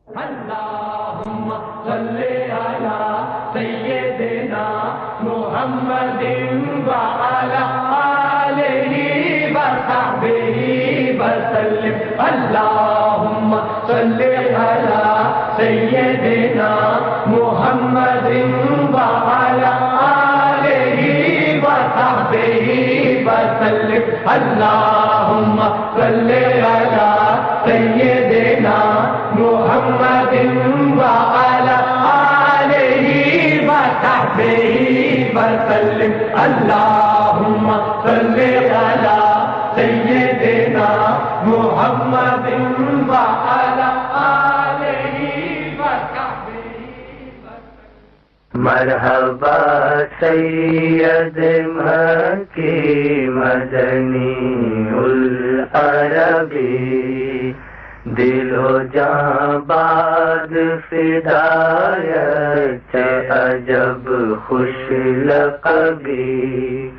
اللهم صل على سيدنا محمد وعلى آله وصحبه وسلم. اللهم صل على سيدنا محمد وعلى آله وصحبه وسلم. اللهم صل على سيدنا محمد وعلى آله وصحبه وسلم. اللهم صل على سيدنا محمد وعلى آله وصحبه وسلم. مرحبا سید مکی مدنی العربی، دل و جاں باد فدایت عجب خوش لقبی.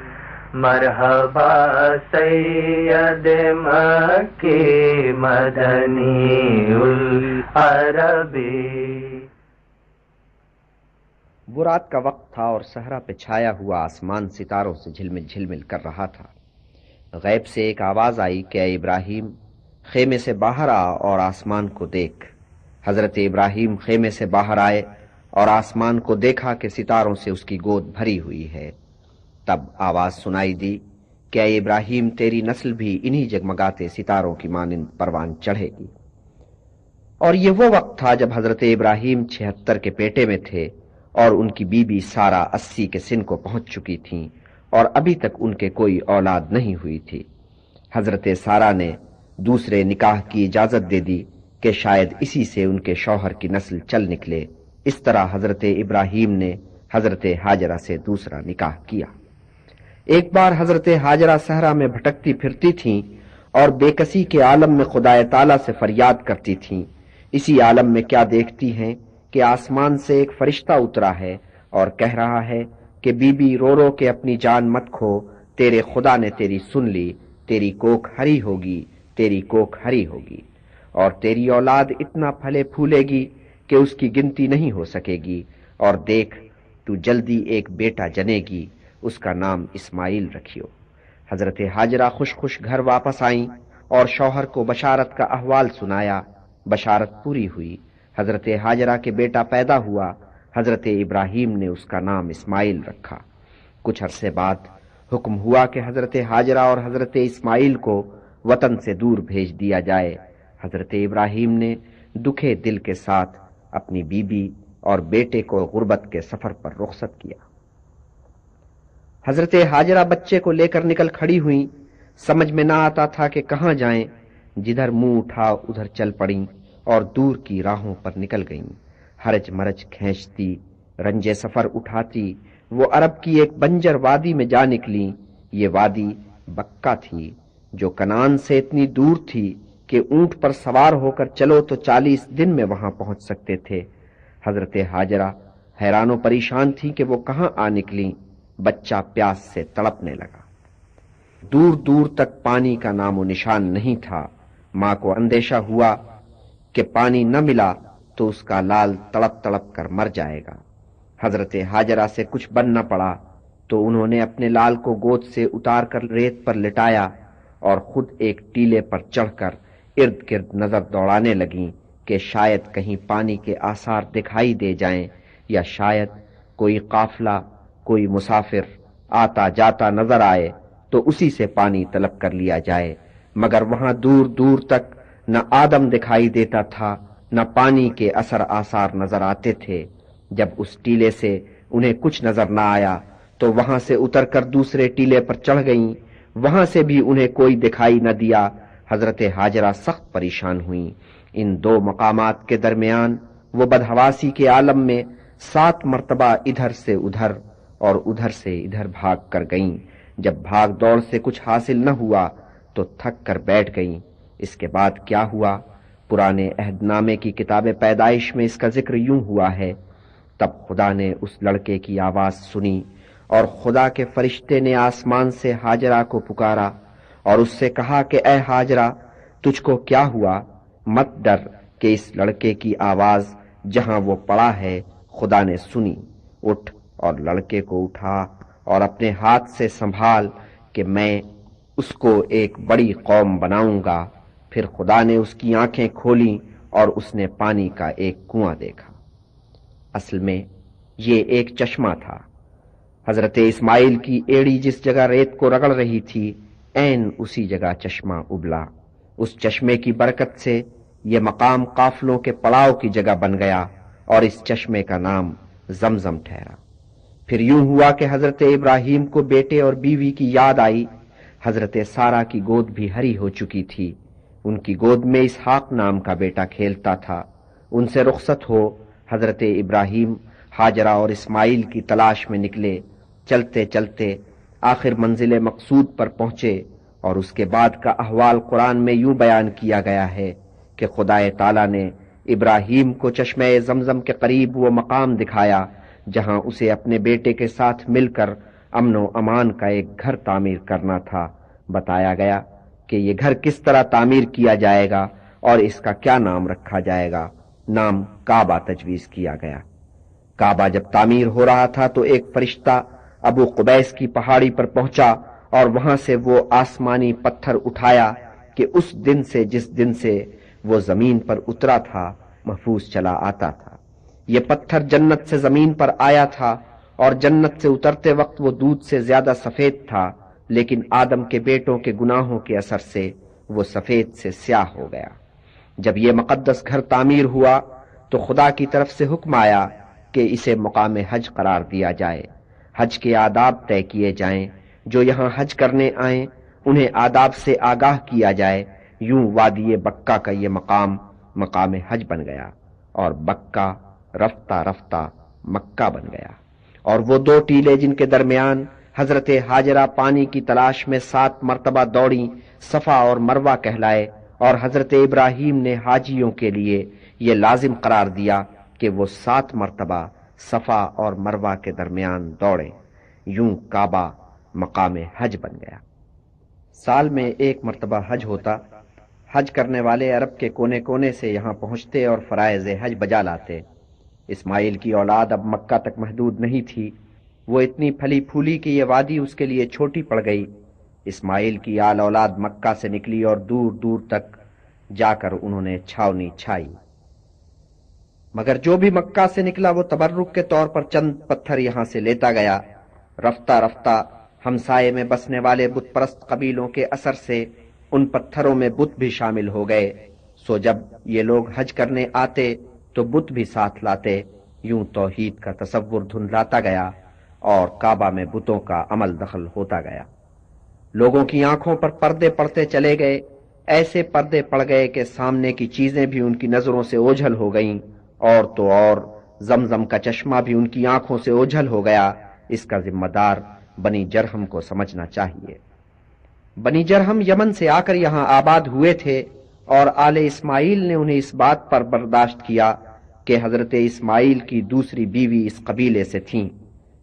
مرحبا سید مکی مدنی العربی. وہ رات کا وقت تھا اور صحرا پہ چھایا ہوا آسمان ستاروں سے جھلمل جھلمل کر رہا تھا. غیب سے ایک آواز آئی کہ اے ابراہیم، خیمے سے باہر آ اور آسمان کو دیکھ. حضرت ابراہیم خیمے سے باہر آئے اور آسمان کو دیکھا کہ ستاروں سے اس کی گود بھری ہوئی ہے. تب آواز سنائی دی کہ اے ابراہیم، تیری نسل بھی انہی جگمگاتے ستاروں کی مانند پروان چڑھے گی. اور یہ وہ وقت تھا جب حضرت ابراہیم 76 کے پیٹے میں تھے اور ان کی بیوی سارہ 80 کے سن کو پہنچ چکی تھیں اور ابھی تک ان کے کوئی اولاد نہیں ہوئی تھی. حضرت سارہ نے دوسرے نکاح کی اجازت دے دی کہ شاید اسی سے ان کے شوہر کی نسل چل نکلے. اس طرح حضرت ابراہیم نے حضرت ہاجرہ سے دوسرا نکاح کیا. ایک بار حضرت ہاجرہ صحرا میں بھٹکتی پھرتی تھیں اور بے کسی کے عالم میں خدائے تعالیٰ سے فریاد کرتی تھیں. اسی عالم میں کیا دیکھتی ہیں کہ آسمان سے ایک فرشتہ اترا ہے اور کہہ رہا ہے کہ بی بی رو رو کے اپنی جان مت کھو، تیرے خدا نے تیری سن لی، تیری کوکھ ہری ہوگی، تیری کوکھ ہری ہوگی، اور تیری اولاد اتنا پھلے پھولے گی کہ اس کی گنتی نہیں ہو سکے گی. اور دیکھ، تو جلدی ایک بیٹا جنے گی، اس کا نام اسماعیل رکھیو. حضرت ہاجرہ خوش خوش گھر واپس آئیں اور شوہر کو بشارت کا احوال سنایا. بشارت پوری ہوئی، حضرت ہاجرہ کے بیٹا پیدا ہوا. حضرت ابراہیم نے اس کا نام اسماعیل رکھا. کچھ عرصے بعد حکم ہوا کہ حضرت ہاجرہ اور حضرت اسماعیل کو وطن سے دور بھیج دیا جائے. حضرت ابراہیم نے دکھے دل کے ساتھ اپنی بیوی اور بیٹے کو غربت کے سفر پر رخصت کیا. حضرت ہاجرہ بچے کو لے کر نکل کھڑی ہوئیں. سمجھ میں نہ آتا تھا کہ کہاں جائیں. جدھر منہ اٹھا ادھر چل پڑیں اور دور کی راہوں پر نکل گئیں. ہرج مرج کھینچتی، رنج سفر اٹھاتی وہ عرب کی ایک بنجر وادی میں جا نکلی. یہ وادی بکہ تھی جو کنعان سے اتنی دور تھی کہ اونٹ پر سوار ہو کر چلو تو 40 دن میں وہاں پہنچ سکتے تھے. حضرت ہاجرہ حیران و پریشان تھی کہ وہ کہاں آ نکلی. بچہ پیاس سے تڑپنے لگا. دور دور تک پانی کا نام و نشان نہیں تھا. ماں کو اندیشہ ہوا کہ پانی نہ ملا تو اس کا لال تڑپ تڑپ کر مر جائے گا. حضرت ہاجرہ سے کچھ بن نہ پڑا تو انہوں نے اپنے لال کو گود سے اتار کر ریت پر لٹایا اور خود ایک ٹیلے پر چڑھ کر ارد گرد نظر دوڑانے لگیں کہ شاید کہیں پانی کے آثار دکھائی دے جائیں یا شاید کوئی قافلہ، کوئی مسافر آتا جاتا نظر آئے تو اسی سے پانی طلب کر لیا جائے. مگر وہاں دور دور تک نہ آدم دکھائی دیتا تھا، نہ پانی کے اثر آثار نظر آتے تھے. جب اس ٹیلے سے انہیں کچھ نظر نہ آیا تو وہاں سے اتر کر دوسرے ٹیلے پر چڑھ گئیں. وہاں سے بھی انہیں کوئی دکھائی نہ دیا. حضرت ہاجرہ سخت پریشان ہوئیں. ان دو مقامات کے درمیان وہ بدحواسی کے عالم میں 7 مرتبہ ادھر سے ادھر اور ادھر سے ادھر بھاگ کر گئیں. جب بھاگ دوڑ سے کچھ حاصل نہ ہوا تو تھک کر بیٹھ گئیں. اس کے بعد کیا ہوا؟ پرانے عہد نامے کی کتاب پیدائش میں اس کا ذکر یوں ہوا ہے: تب خدا نے اس لڑکے کی آواز سنی اور خدا کے فرشتے نے آسمان سے ہاجرہ کو پکارا اور اس سے کہا کہ اے ہاجرہ، تجھ کو کیا ہوا؟ مت ڈر، کہ اس لڑکے کی آواز جہاں وہ پڑا ہے خدا نے سنی، اٹھ اور لڑکے کو اٹھا اور اپنے ہاتھ سے سنبھال کہ میں اس کو ایک بڑی قوم بناؤں گا۔ پھر خدا نے اس کی آنکھیں کھولیں اور اس نے پانی کا ایک کنواں دیکھا۔ اصل میں یہ ایک چشمہ تھا۔ حضرت اسماعیل کی ایڑی جس جگہ ریت کو رگڑ رہی تھی عین اسی جگہ چشمہ ابلا۔ اس چشمے کی برکت سے یہ مقام قافلوں کے پڑاؤ کی جگہ بن گیا اور اس چشمے کا نام زمزم ٹھہرا۔ پھر یوں ہوا کہ حضرت ابراہیم کو بیٹے اور بیوی کی یاد آئی۔ حضرت سارہ کی گود بھی ہری ہو چکی تھی، ان کی گود میں اسحاق نام کا بیٹا کھیلتا تھا۔ ان سے رخصت ہو حضرت ابراہیم ہاجرہ اور اسماعیل کی تلاش میں نکلے۔ چلتے چلتے آخر منزل مقصود پر پہنچے اور اس کے بعد کا احوال قرآن میں یوں بیان کیا گیا ہے کہ خدا تعالی نے ابراہیم کو چشمہ زمزم کے قریب وہ مقام دکھایا جہاں اسے اپنے بیٹے کے ساتھ مل کر امن و امان کا ایک گھر تعمیر کرنا تھا۔ بتایا گیا کہ یہ گھر کس طرح تعمیر کیا جائے گا اور اس کا کیا نام رکھا جائے گا۔ نام کعبہ تجویز کیا گیا۔ کعبہ جب تعمیر ہو رہا تھا تو ایک فرشتہ ابو قبیس کی پہاڑی پر پہنچا اور وہاں سے وہ آسمانی پتھر اٹھایا کہ اس دن سے جس دن سے وہ زمین پر اترا تھا محفوظ چلا آتا تھا۔ یہ پتھر جنت سے زمین پر آیا تھا اور جنت سے اترتے وقت وہ دودھ سے زیادہ سفید تھا، لیکن آدم کے بیٹوں کے گناہوں کے اثر سے وہ سفید سے سیاہ ہو گیا۔ جب یہ مقدس گھر تعمیر ہوا تو خدا کی طرف سے حکم آیا کہ اسے مقام حج قرار دیا جائے، حج کے آداب طے کیے جائیں، جو یہاں حج کرنے آئیں انہیں آداب سے آگاہ کیا جائے۔ یوں وادی بکہ کا یہ مقام حج بن گیا اور بکہ رفتہ رفتہ مکہ بن گیا۔ اور وہ دو ٹیلے جن کے درمیان حضرت ہاجرہ پانی کی تلاش میں 7 مرتبہ دوڑیں صفا اور مروہ کہلائے، اور حضرت ابراہیم نے حاجیوں کے لیے یہ لازم قرار دیا کہ وہ 7 مرتبہ صفا اور مروہ کے درمیان دوڑیں۔ یوں کعبہ مقام حج بن گیا۔ سال میں 1 مرتبہ حج ہوتا۔ حج کرنے والے عرب کے کونے کونے سے یہاں پہنچتے اور فرائض حج بجا لاتے۔ اسماعیل کی اولاد اب مکہ تک محدود نہیں تھی، وہ اتنی پھلی پھولی کہ یہ وادی اس کے لیے چھوٹی پڑ گئی۔ اسماعیل کی آل اولاد مکہ سے نکلی اور دور دور تک جا کر انہوں نے چھاونی چھائی، مگر جو بھی مکہ سے نکلا وہ تبرک کے طور پر چند پتھر یہاں سے لیتا گیا۔ رفتہ رفتہ ہمسائے میں بسنے والے بت پرست قبیلوں کے اثر سے ان پتھروں میں بت بھی شامل ہو گئے، سو جب یہ لوگ حج کرنے آتے تو بت بھی ساتھ لاتے۔ یوں توحید کا تصور دھندلاتا گیا اور کعبہ میں بتوں کا عمل دخل ہوتا گیا۔ لوگوں کی آنکھوں پر پردے پڑتے چلے گئے، ایسے پردے پڑ گئے کہ سامنے کی چیزیں بھی ان کی نظروں سے اوجھل ہو گئیں، اور تو اور زمزم کا چشمہ بھی ان کی آنکھوں سے اوجھل ہو گیا۔ اس کا ذمہ دار بنی جرہم کو سمجھنا چاہیے۔ بنی جرہم یمن سے آ کر یہاں آباد ہوئے تھے اور آل اسماعیل نے انہیں اس بات پر برداشت کیا کہ حضرت اسماعیل کی دوسری بیوی اس قبیلے سے تھیں،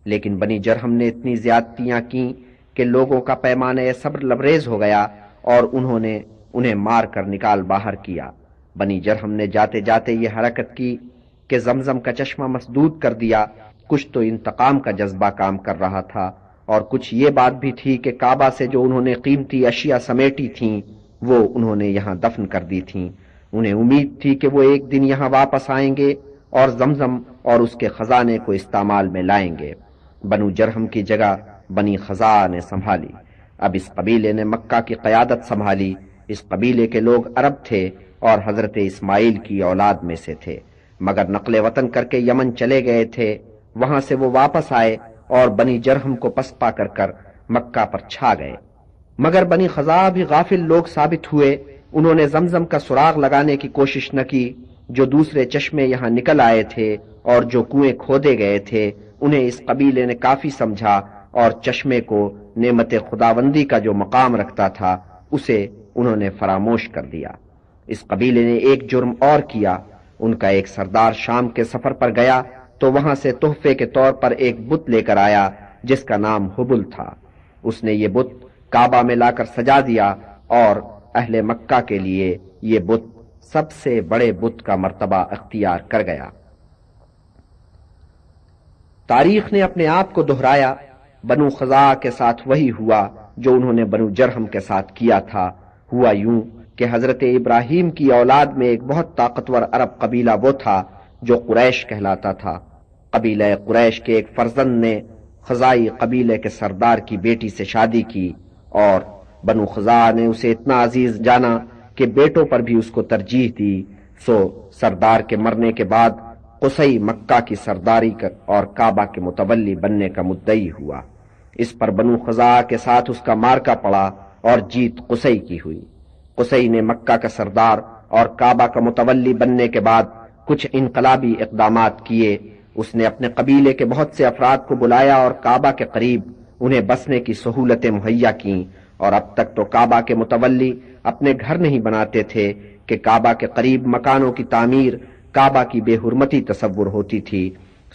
لیکن بنی جرہم نے اتنی زیادتیاں کیں کہ لوگوں کا پیمانہ صبر لبریز ہو گیا اور انہوں نے انہیں مار کر نکال باہر کیا۔ بنی جرہم نے جاتے جاتے یہ حرکت کی کہ زمزم کا چشمہ مسدود کر دیا۔ کچھ تو انتقام کا جذبہ کام کر رہا تھا اور کچھ یہ بات بھی تھی کہ کعبہ سے جو انہوں نے قیمتی اشیاء سمیٹی تھیں وہ انہوں نے یہاں دفن کر دی تھیں۔ انہیں امید تھی کہ وہ ایک دن یہاں واپس آئیں گے اور زمزم اور اس کے خزانے کو استعمال میں لائیں گے۔ بنو جرہم کی جگہ بنی خزاعہ نے سنبھالی۔ اب اس قبیلے نے مکہ کی قیادت سنبھالی۔ اس قبیلے کے لوگ عرب تھے اور حضرت اسماعیل کی اولاد میں سے تھے، مگر نقل وطن کر کے یمن چلے گئے تھے۔ وہاں سے وہ واپس آئے اور بنی جرہم کو پسپا کر مکہ پر چھا گئے، مگر بنی خزاعہ بھی غافل لوگ ثابت ہوئے۔ انہوں نے زمزم کا سراغ لگانے کی کوشش نہ کی۔ جو دوسرے چشمے یہاں نکل آئے تھے اور جو کنویں کھودے گئے تھے انہیں اس قبیلے نے کافی سمجھا اور چشمے کو نعمت خداوندی کا جو مقام رکھتا تھا اسے انہوں نے فراموش کر دیا۔ اس قبیلے نے ایک جرم اور کیا۔ ان کا ایک سردار شام کے سفر پر گیا تو وہاں سے تحفے کے طور پر ایک بت لے کر آیا جس کا نام حبل تھا۔ اس نے یہ بت کعبہ میں لا کر سجا دیا اور اہل مکہ کے لیے یہ بت سب سے بڑے بت کا مرتبہ اختیار کر گیا۔ تاریخ نے اپنے آپ کو دہرایا، بنو خزاعہ کے ساتھ وہی ہوا جو انہوں نے بنو جرہم کے ساتھ کیا تھا۔ ہوا یوں کہ حضرت ابراہیم کی اولاد میں ایک بہت طاقتور عرب قبیلہ وہ تھا جو قریش کہلاتا تھا۔ قبیلہ قریش کے ایک فرزند نے خزاعی قبیلے کے سردار کی بیٹی سے شادی کی، اور بنو خزاعہ نے اسے اتنا عزیز جانا کہ بیٹوں پر بھی اس کو ترجیح دی۔ سو سردار کے مرنے کے بعد قصی مکہ کی سرداری اور کعبہ کے متولی بننے کا مدعی ہوا۔ اس پر بنو خزاعہ کے ساتھ اس کا مارکا پڑا اور جیت قصی کی ہوئی۔ قصی نے مکہ کا سردار اور کعبہ کا متولی بننے کے بعد کچھ انقلابی اقدامات کیے۔ اس نے اپنے قبیلے کے بہت سے افراد کو بلایا اور کعبہ کے قریب انہیں بسنے کی سہولتیں مہیا کیں، اور اب تک تو کعبہ کے متولی اپنے گھر نہیں بناتے تھے کہ کعبہ کے قریب مکانوں کی تعمیر کعبہ کی بے حرمتی تصور ہوتی تھی۔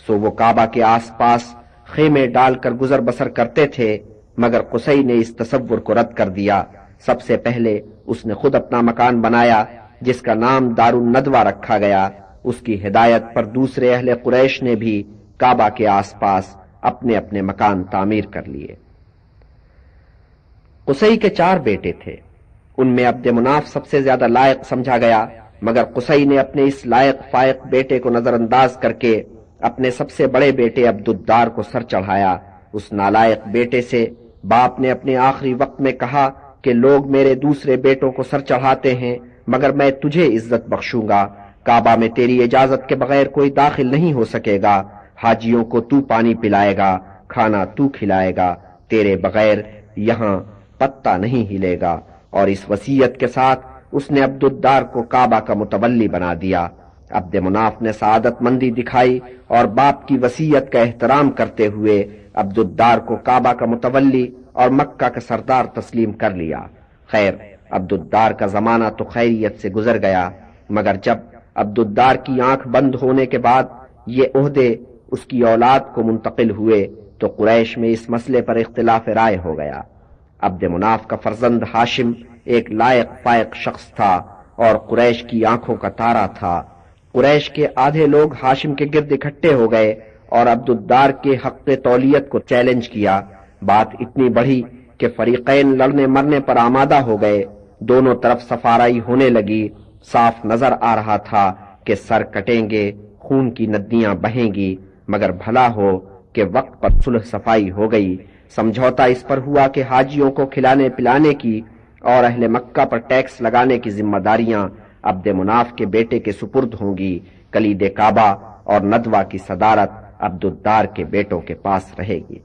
سو وہ کعبہ کے آس پاس خیمے ڈال کر گزر بسر کرتے تھے، مگر قصی نے اس تصور کو رد کر دیا۔ سب سے پہلے اس نے خود اپنا مکان بنایا جس کا نام دار الندوہ رکھا گیا۔ اس کی ہدایت پر دوسرے اہل قریش نے بھی کعبہ کے آس پاس اپنے اپنے مکان تعمیر کر لیے۔ قصی کے 4 بیٹے تھے، ان میں عبد مناف سب سے زیادہ لائق سمجھا گیا، مگر قصی نے اپنے اس لائق فائق بیٹے کو نظر انداز کر کے اپنے سب سے بڑے بیٹے عبد الدار کو سر چڑھایا۔ اس نالائق بیٹے سے باپ نے اپنے آخری وقت میں کہا کہ لوگ میرے دوسرے بیٹوں کو سر چڑھاتے ہیں، مگر میں تجھے عزت بخشوں گا۔ کعبہ میں تیری اجازت کے بغیر کوئی داخل نہیں ہو سکے گا، حاجیوں کو تو پانی پلائے گا، کھانا تو کھلائے گا، تیرے بغیر یہاں پتہ نہیں ہلے گا۔ اور اس وصیت کے ساتھ اس نے عبد الدار کو کعبہ کا متولی بنا دیا۔ عبد مناف نے سعادت مندی دکھائی اور باپ کی وصیت کا احترام کرتے ہوئے عبد الدار کو کعبہ کا متولی اور مکہ کا سردار تسلیم کر لیا۔ خیر، عبد الدار کا زمانہ تو خیریت سے گزر گیا، مگر جب عبد الدار کی آنکھ بند ہونے کے بعد یہ عہدے اس کی اولاد کو منتقل ہوئے تو قریش میں اس مسئلے پر اختلاف رائے ہو گیا۔ عبد مناف کا فرزند ہاشم ایک لائق فائق شخص تھا اور قریش کی آنکھوں کا تارا تھا۔ قریش کے آدھے لوگ ہاشم کے گرد اکٹھے ہو گئے اور عبد الدار کے حق تولیت کو چیلنج کیا۔ بات اتنی بڑھی کہ فریقین لڑنے مرنے پر آمادہ ہو گئے، دونوں طرف سفارائی ہونے لگی۔ صاف نظر آ رہا تھا کہ سر کٹیں گے، خون کی ندیاں بہیں گی، مگر بھلا ہو کہ وقت پر صلح صفائی ہو گئی۔ سمجھوتا اس پر ہوا کہ حاجیوں کو کھلانے پلانے کی اور اہل مکہ پر ٹیکس لگانے کی ذمہ داریاں عبد مناف کے بیٹے کے سپرد ہوں گی، کلید کعبہ اور ندوہ کی صدارت عبد الدار کے بیٹوں کے پاس رہے گی۔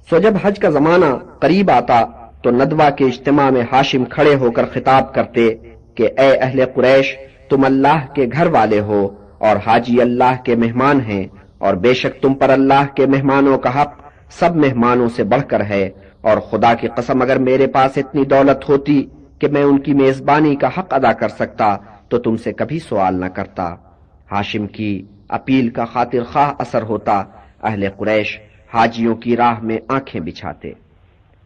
سو جب حج کا زمانہ قریب آتا تو ندوہ کے اجتماع میں ہاشم کھڑے ہو کر خطاب کرتے کہ اے اہل قریش، تم اللہ کے گھر والے ہو اور حاجی اللہ کے مہمان ہیں، اور بے شک تم پر اللہ کے مہمانوں کا حق سب مہمانوں سے بڑھ کر ہے، اور خدا کی قسم اگر میرے پاس اتنی دولت ہوتی کہ میں ان کی میزبانی کا حق ادا کر سکتا تو تم سے کبھی سوال نہ کرتا۔ ہاشم کی اپیل کا خاطر خواہ اثر ہوتا، اہل قریش حاجیوں کی راہ میں آنکھیں بچھاتے۔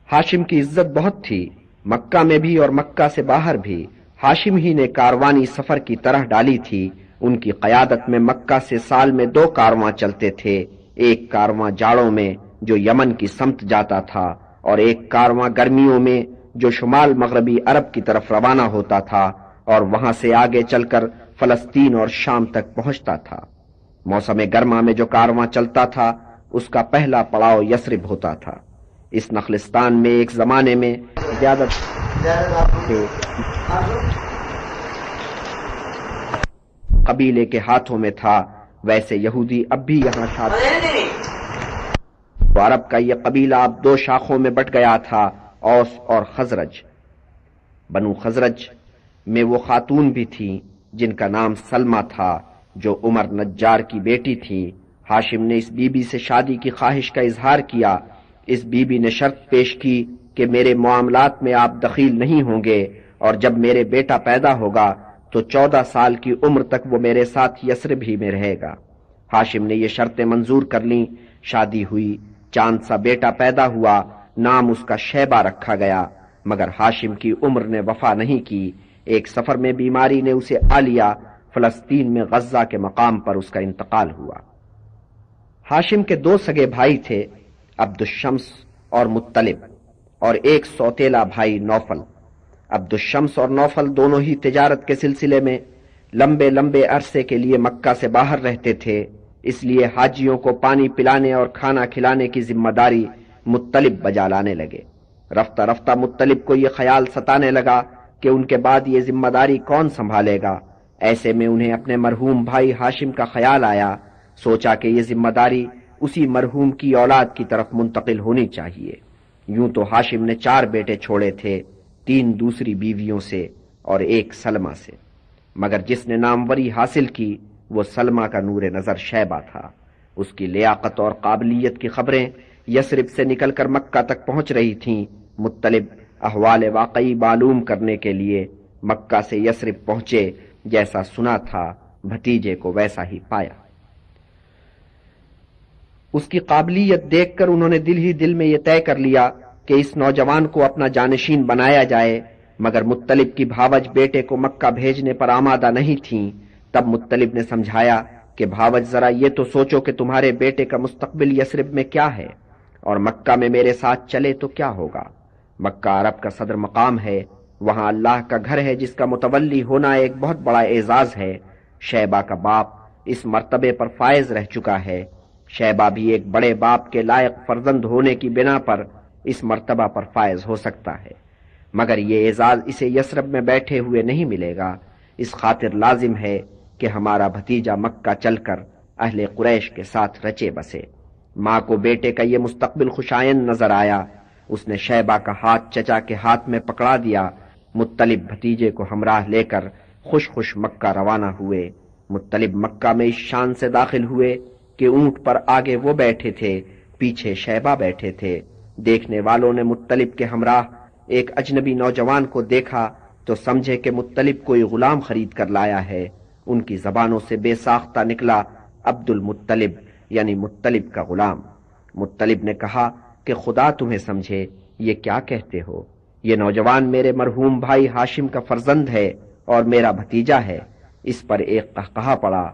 ہاشم کی عزت بہت تھی، مکہ میں بھی اور مکہ سے باہر بھی۔ ہاشم ہی نے کاروانی سفر کی طرح ڈالی تھی۔ ان کی قیادت میں مکہ سے سال میں 2 کارواں چلتے تھے، ایک کارواں جاڑوں میں جو یمن کی سمت جاتا تھا اور ایک کارواں گرمیوں میں جو شمال مغربی عرب کی طرف روانہ ہوتا تھا اور وہاں سے آگے چل کر فلسطین اور شام تک پہنچتا تھا۔ موسم گرما میں جو کارواں چلتا تھا اس کا پہلا پڑاؤ یثرب ہوتا تھا۔ اس نخلستان میں ایک زمانے میں زیادہ قبیلے کے ہاتھوں میں تھا، ویسے یہودی اب بھی یہاں شادی۔ عرب کا یہ قبیلہ اب 2 شاخوں میں بٹ گیا تھا، اوس اور خزرج۔ بنو خزرج میں وہ خاتون بھی تھیں جن کا نام سلمہ تھا، جو عمر نجار کی بیٹی تھی۔ ہاشم نے اس بی بی سے شادی کی خواہش کا اظہار کیا۔ اس بی بی نے شرط پیش کی کہ میرے معاملات میں آپ دخیل نہیں ہوں گے، اور جب میرے بیٹا پیدا ہوگا تو 14 سال کی عمر تک وہ میرے ساتھ یثرب ہی میں رہے گا۔ ہاشم نے یہ شرطیں منظور کر لیں، شادی ہوئی، چاند سا بیٹا پیدا ہوا، نام اس کا شیبہ رکھا گیا، مگر ہاشم کی عمر نے وفا نہیں کی۔ ایک سفر میں بیماری نے اسے آ لیا، فلسطین میں غزہ کے مقام پر اس کا انتقال ہوا۔ ہاشم کے 2 سگے بھائی تھے، عبد الشمس اور مطلب، اور ایک سوتیلا بھائی نوفل۔ عبد الشمس اور نوفل دونوں ہی تجارت کے سلسلے میں لمبے لمبے عرصے کے لیے مکہ سے باہر رہتے تھے، اس لیے حاجیوں کو پانی پلانے اور کھانا کھلانے کی ذمہ داری مطلب بجا لانے لگے۔ رفتہ رفتہ مطلب کو یہ خیال ستانے لگا کہ ان کے بعد یہ ذمہ داری کون سنبھالے گا۔ ایسے میں انہیں اپنے مرحوم بھائی ہاشم کا خیال آیا، سوچا کہ یہ ذمہ داری اسی مرحوم کی اولاد کی طرف منتقل ہونی چاہیے۔ یوں تو ہاشم نے 4 بیٹے چھوڑے تھے، 3 دوسری بیویوں سے اور 1 سلمہ سے، مگر جس نے ناموری حاصل کی وہ سلمہ کا نور نظر شیبہ تھا۔ اس کی لیاقت اور قابلیت کی خبریں یثرب سے نکل کر مکہ تک پہنچ رہی تھیں۔ مطلب احوال واقعی معلوم کرنے کے لیے مکہ سے یثرب پہنچے، جیسا سنا تھا بھتیجے کو ویسا ہی پایا۔ اس کی قابلیت دیکھ کر انہوں نے دل ہی دل میں یہ طے کر لیا کہ اس نوجوان کو اپنا جانشین بنایا جائے، مگر مطلب کی بھاوج بیٹے کو مکہ بھیجنے پر آمادہ نہیں تھیں۔ تب مطلب نے سمجھایا کہ بھاوج ذرا یہ تو سوچو کہ تمہارے بیٹے کا مستقبل یثرب میں کیا ہے، اور مکہ میں میرے ساتھ چلے تو کیا ہوگا۔ مکہ عرب کا صدر مقام ہے، وہاں اللہ کا گھر ہے جس کا متولی ہونا ایک بہت بڑا اعزاز ہے۔ شیبہ کا باپ اس مرتبے پر فائز رہ چکا ہے، شیبہ بھی ایک بڑے باپ کے لائق فرزند ہونے کی بنا پر اس مرتبہ پر فائز ہو سکتا ہے، مگر یہ اعزاز اسے یثرب میں بیٹھے ہوئے نہیں ملے گا۔ اس خاطر لازم ہے کہ ہمارا بھتیجا مکہ چل کر اہل قریش کے ساتھ رچے بسے۔ ماں کو بیٹے کا یہ مستقبل خوشائند نظر آیا، اس نے شیبہ کا ہاتھ چچا کے ہاتھ میں پکڑا دیا۔ مطلب بھتیجے کو ہمراہ لے کر خوش خوش مکہ روانہ ہوئے۔ مطلب مکہ میں اس شان سے داخل ہوئے کہ اونٹ پر آگے وہ بیٹھے تھے، پیچھے شیبہ بیٹھے تھے۔ دیکھنے والوں نے مطلب کے ہمراہ ایک اجنبی نوجوان کو دیکھا تو سمجھے کہ مطلب کوئی غلام خرید کر لایا ہے۔ ان کی زبانوں سے بے ساختہ نکلا عبد المطلب، یعنی مطلب کا غلام۔ مطلب نے کہا کہ خدا تمہیں سمجھے، یہ کیا کہتے ہو؟ یہ نوجوان میرے مرحوم بھائی ہاشم کا فرزند ہے اور میرا بھتیجا ہے۔ اس پر ایک قہقہا پڑا۔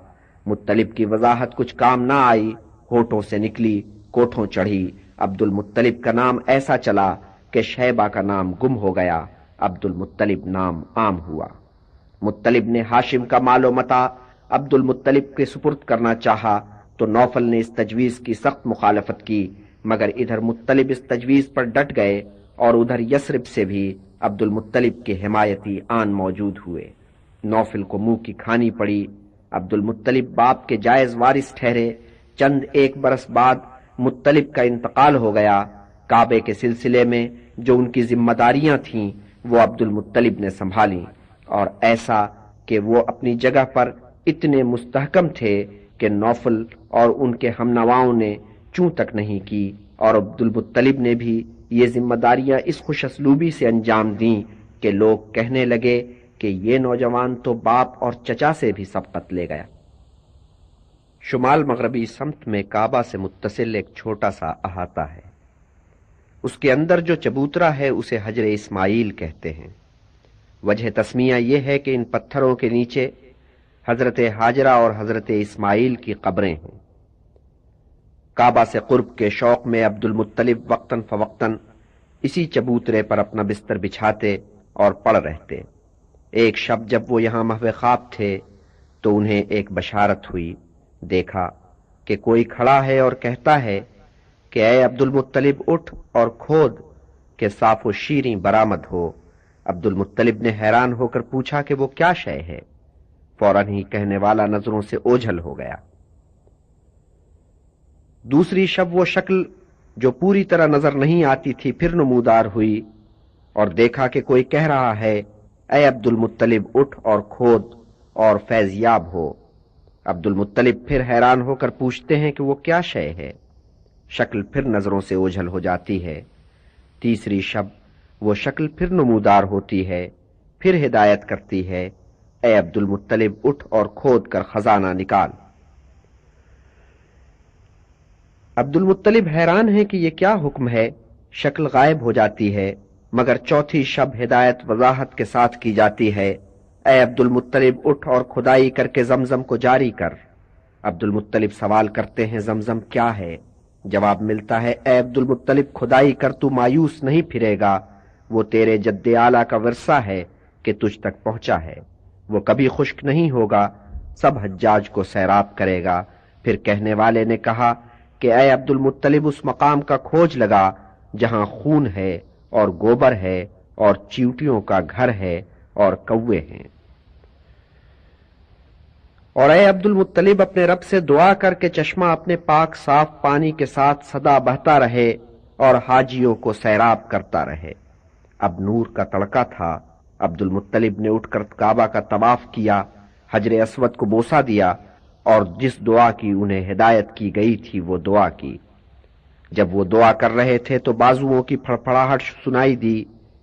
مطلب کی وضاحت کچھ کام نہ آئی، ہونٹوں سے نکلی، کوٹھوں چڑھی۔ عبد المطلب کا نام ایسا چلا کہ شیبہ کا نام گم ہو گیا، عبد المطلب نام عام ہوا۔ مطلب نے ہاشم کا مال و متاع عبد المطلب کے سپرد کرنا چاہا تو نوفل نے اس تجویز کی سخت مخالفت کی، مگر ادھر مطلب اس تجویز پر ڈٹ گئے اور ادھر یثرب سے بھی عبد المطلب کے حمایتی آن موجود ہوئے۔ نوفل کو منہ کی کھانی پڑی۔ عبد المطلب باپ کے جائز وارث ٹھہرے۔ چند 1 برس بعد مطلب کا انتقال ہو گیا۔ کعبے کے سلسلے میں جو ان کی ذمہ داریاں تھیں وہ عبد المطلب نے سنبھالیں، اور ایسا کہ وہ اپنی جگہ پر اتنے مستحکم تھے کہ نوفل اور ان کے ہم نواؤں نے چوں تک نہیں کی، اور عبد المطلب نے بھی یہ ذمہ داریاں اس خوش اسلوبی سے انجام دیں کہ لوگ کہنے لگے کہ یہ نوجوان تو باپ اور چچا سے بھی سبقت لے گیا۔ شمال مغربی سمت میں کعبہ سے متصل ایک چھوٹا سا احاطہ ہے۔ اس کے اندر جو چبوترا ہے اسے حجر اسماعیل کہتے ہیں۔ وجہ تسمیہ یہ ہے کہ ان پتھروں کے نیچے حضرت ہاجرہ اور حضرت اسماعیل کی قبریں ہیں۔ کعبہ سے قرب کے شوق میں عبد المطلب وقتاً فوقتاً اسی چبوترے پر اپنا بستر بچھاتے اور پڑ رہتے۔ ایک شب جب وہ یہاں محو خواب تھے تو انہیں ایک بشارت ہوئی۔ دیکھا کہ کوئی کھڑا ہے اور کہتا ہے کہ اے عبد المطلب اٹھ اور کھود کہ صاف و شیریں برآمد ہو۔ عبد المطلب نے حیران ہو کر پوچھا کہ وہ کیا شے ہے؟ فوراً ہی کہنے والا نظروں سے اوجھل ہو گیا۔ دوسری شب وہ شکل جو پوری طرح نظر نہیں آتی تھی پھر نمودار ہوئی، اور دیکھا کہ کوئی کہہ رہا ہے اے عبد المطلب اٹھ اور کھود اور فیضیاب ہو۔ عبد المطلب پھر حیران ہو کر پوچھتے ہیں کہ وہ کیا شے ہے؟ شکل پھر نظروں سے اوجھل ہو جاتی ہے۔ تیسری شب وہ شکل پھر نمودار ہوتی ہے، پھر ہدایت کرتی ہے اے عبد المطلب اٹھ اور کھود کر خزانہ نکال۔ عبد المطلب حیران ہے کہ یہ کیا حکم ہے۔ شکل غائب ہو جاتی ہے، مگر چوتھی شب ہدایت وضاحت کے ساتھ کی جاتی ہے، اے عبد المطلب اٹھ اور کھدائی کر کے زمزم کو جاری کر۔ عبد المطلب سوال کرتے ہیں زمزم کیا ہے؟ جواب ملتا ہے اے عبد المطلب کھدائی کر تو مایوس نہیں پھرے گا، وہ تیرے جد اعلیٰ کا ورثہ ہے کہ تجھ تک پہنچا ہے، وہ کبھی خشک نہیں ہوگا، سب حجاج کو سیراب کرے گا۔ پھر کہنے والے نے کہا کہ اے عبد المطلب اس مقام کا کھوج لگا جہاں خون ہے اور گوبر ہے اور چیونٹیوں کا گھر ہے اور کوے ہیں، اور اے عبد المطلب اپنے رب سے دعا کر کے چشمہ اپنے پاک صاف پانی کے ساتھ سدا بہتا رہے اور حاجیوں کو سیراب کرتا رہے۔ اب نور کا تڑکا تھا، عبد المطلب نے اٹھ کر کعبہ کا طواف کیا، حجر اسود کو بوسہ دیا اور جس دعا کی انہیں ہدایت کی گئی تھی وہ دعا کی۔ جب وہ دعا کر رہے تھے تو بازوؤں کی پھڑپھڑاہٹ سنائی دی،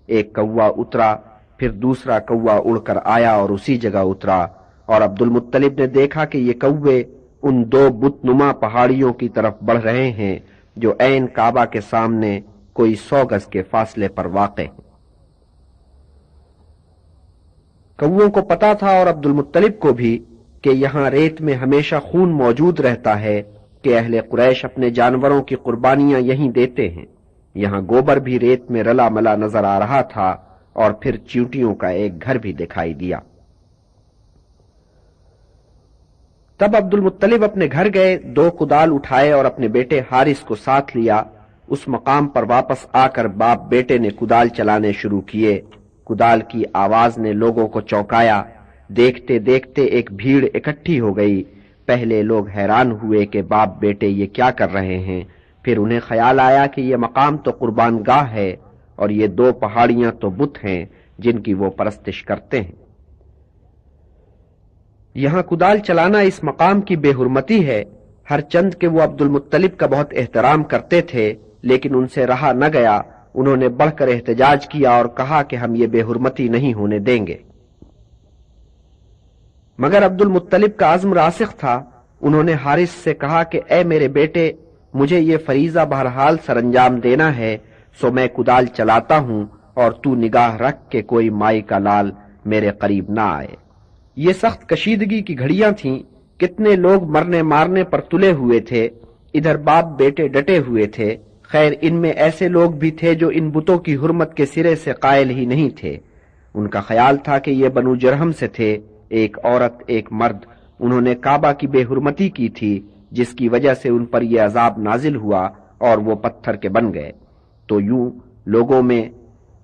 ایک کوا اترا، پھر دوسرا کوا اڑ کر آیا اور اسی جگہ اترا، اور عبد المطلب نے دیکھا کہ یہ کوے ان دو بت نما پہاڑیوں کی طرف بڑھ رہے ہیں جو عین کعبہ کے سامنے کوئی 100 گز کے فاصلے پر واقع ہیں۔ کووں کو پتا تھا اور عبد المطلب کو بھی کہ یہاں ریت میں ہمیشہ خون موجود رہتا ہے، کہ اہل قریش اپنے جانوروں کی قربانیاں یہیں دیتے ہیں۔ یہاں گوبر بھی ریت میں رلا ملا نظر آ رہا تھا اور پھر چیونٹیوں کا ایک گھر بھی دکھائی دیا۔ تب عبد المطلب اپنے گھر گئے، 2 کدال اٹھائے اور اپنے بیٹے حارث کو ساتھ لیا۔ اس مقام پر واپس آ کر باپ بیٹے نے کدال چلانے شروع کیے۔ کدال کی آواز نے لوگوں کو چونکایا، دیکھتے دیکھتے ایک بھیڑ اکٹھی ہو گئی۔ پہلے لوگ حیران ہوئے کہ باپ بیٹے یہ کیا کر رہے ہیں، پھر انہیں خیال آیا کہ یہ مقام تو قربان گاہ ہے اور یہ 2 پہاڑیاں تو بت ہیں جن کی وہ پرستش کرتے ہیں۔ یہاں کدال چلانا اس مقام کی بے حرمتی ہے، ہر چند کہ وہ عبد المطلب کا بہت احترام کرتے تھے، لیکن ان سے رہا نہ گیا، انہوں نے بڑھ کر احتجاج کیا اور کہا کہ ہم یہ بے حرمتی نہیں ہونے دیں گے۔ مگر عبد المطلب کا عزم راسخ تھا، انہوں نے حارث سے کہا کہ اے میرے بیٹے، مجھے یہ فریضہ بہرحال سر انجام دینا ہے، سو میں کدال چلاتا ہوں اور تو نگاہ رکھ کہ کوئی مائی کا لال میرے قریب نہ آئے۔ یہ سخت کشیدگی کی گھڑیاں تھیں، کتنے لوگ مرنے مارنے پر تلے ہوئے تھے، ادھر باپ بیٹے ڈٹے ہوئے تھے۔ خیر ان میں ایسے لوگ بھی تھے جو ان بتوں کی حرمت کے سرے سے قائل ہی نہیں تھے، ان کا خیال تھا کہ یہ بنو جرہم سے تھے، ایک عورت ایک مرد، انہوں نے کعبہ کی بے حرمتی کی تھی جس کی وجہ سے ان پر یہ عذاب نازل ہوا اور وہ پتھر کے بن گئے۔ تو یوں لوگوں میں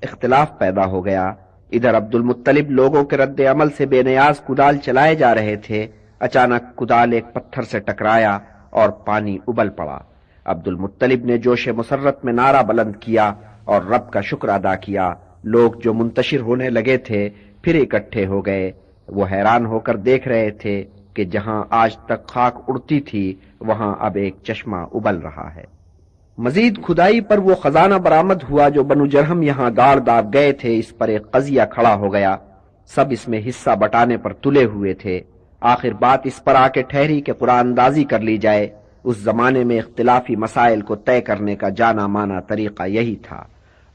اختلاف پیدا ہو گیا۔ ادھر عبد المطلب لوگوں کے رد عمل سے بے نیاز کدال چلائے جا رہے تھے، اچانک کدال ایک پتھر سے ٹکرایا اور پانی ابل پڑا۔ عبد المطلب نے جوش مسرت میں نعرہ بلند کیا اور رب کا شکر ادا کیا۔ لوگ جو منتشر ہونے لگے تھے پھر اکٹھے ہو گئے، وہ حیران ہو کر دیکھ رہے تھے کہ جہاں آج تک خاک اڑتی تھی وہاں اب ایک چشمہ ابل رہا ہے۔ مزید کھدائی پر وہ خزانہ برآمد ہوا جو بنو جرہم یہاں گاڑ داغ گئے تھے، اس پر ایک قضیہ کھڑا ہو گیا، سب اس میں حصہ بٹانے پر تلے ہوئے تھے۔ آخر بات اس پر آ کے ٹھہری کہ قرآن اندازی کر لی جائے۔ اس زمانے میں اختلافی مسائل کو طے کرنے کا جانا مانا طریقہ یہی تھا،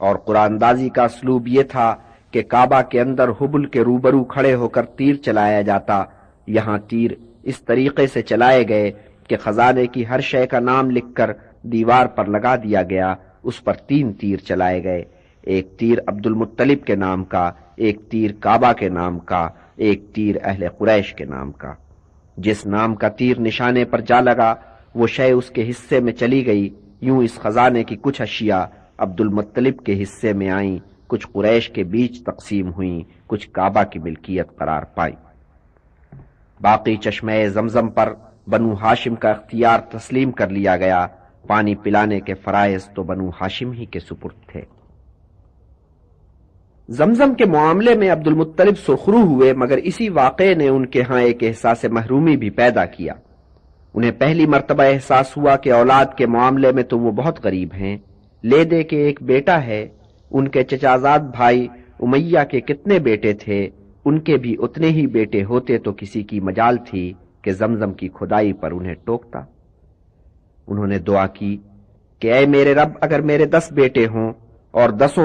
اور قرآن اندازی کا اسلوب یہ تھا کہ کعبہ کے اندر حبل کے روبرو کھڑے ہو کر تیر چلایا جاتا۔ یہاں تیر اس طریقے سے چلائے گئے کہ خزانے کی ہر شے کا نام لکھ کر دیوار پر لگا دیا گیا، اس پر 3 تیر چلائے گئے، ایک تیر عبد المطلب کے نام کا، ایک تیر کعبہ کے نام کا، ایک تیر اہل قریش کے نام کا۔ جس نام کا تیر نشانے پر جا لگا وہ شے اس کے حصے میں چلی گئی۔ یوں اس خزانے کی کچھ اشیاء عبد المطلب کے حصے میں آئیں، کچھ قریش کے بیچ تقسیم ہوئیں، کچھ کعبہ کی ملکیت قرار پائی۔ باقی چشمہ زمزم پر بنو ہاشم کا اختیار تسلیم کر لیا گیا، پانی پلانے کے فرائض تو بنو ہاشم ہی کے سپرد تھے۔ زمزم کے معاملے میں عبد المطلب سرخرو ہوئے، مگر اسی واقعے نے ان کے ہاں ایک احساس محرومی بھی پیدا کیا۔ انہیں پہلی مرتبہ احساس ہوا کہ اولاد کے معاملے میں تو وہ بہت غریب ہیں، لے دے کے ایک بیٹا ہے، ان کے چچازاد بھائی امیہ کے کتنے بیٹے تھے، ان کے بھی اتنے ہی بیٹے ہوتے تو کسی کی مجال تھی کہ زمزم کی کھدائی پر انہیں ٹوکتا۔ انہوں نے دعا کی کہ اے میرے رب، اگر میرے 10 بیٹے ہوں اور 10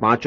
5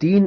3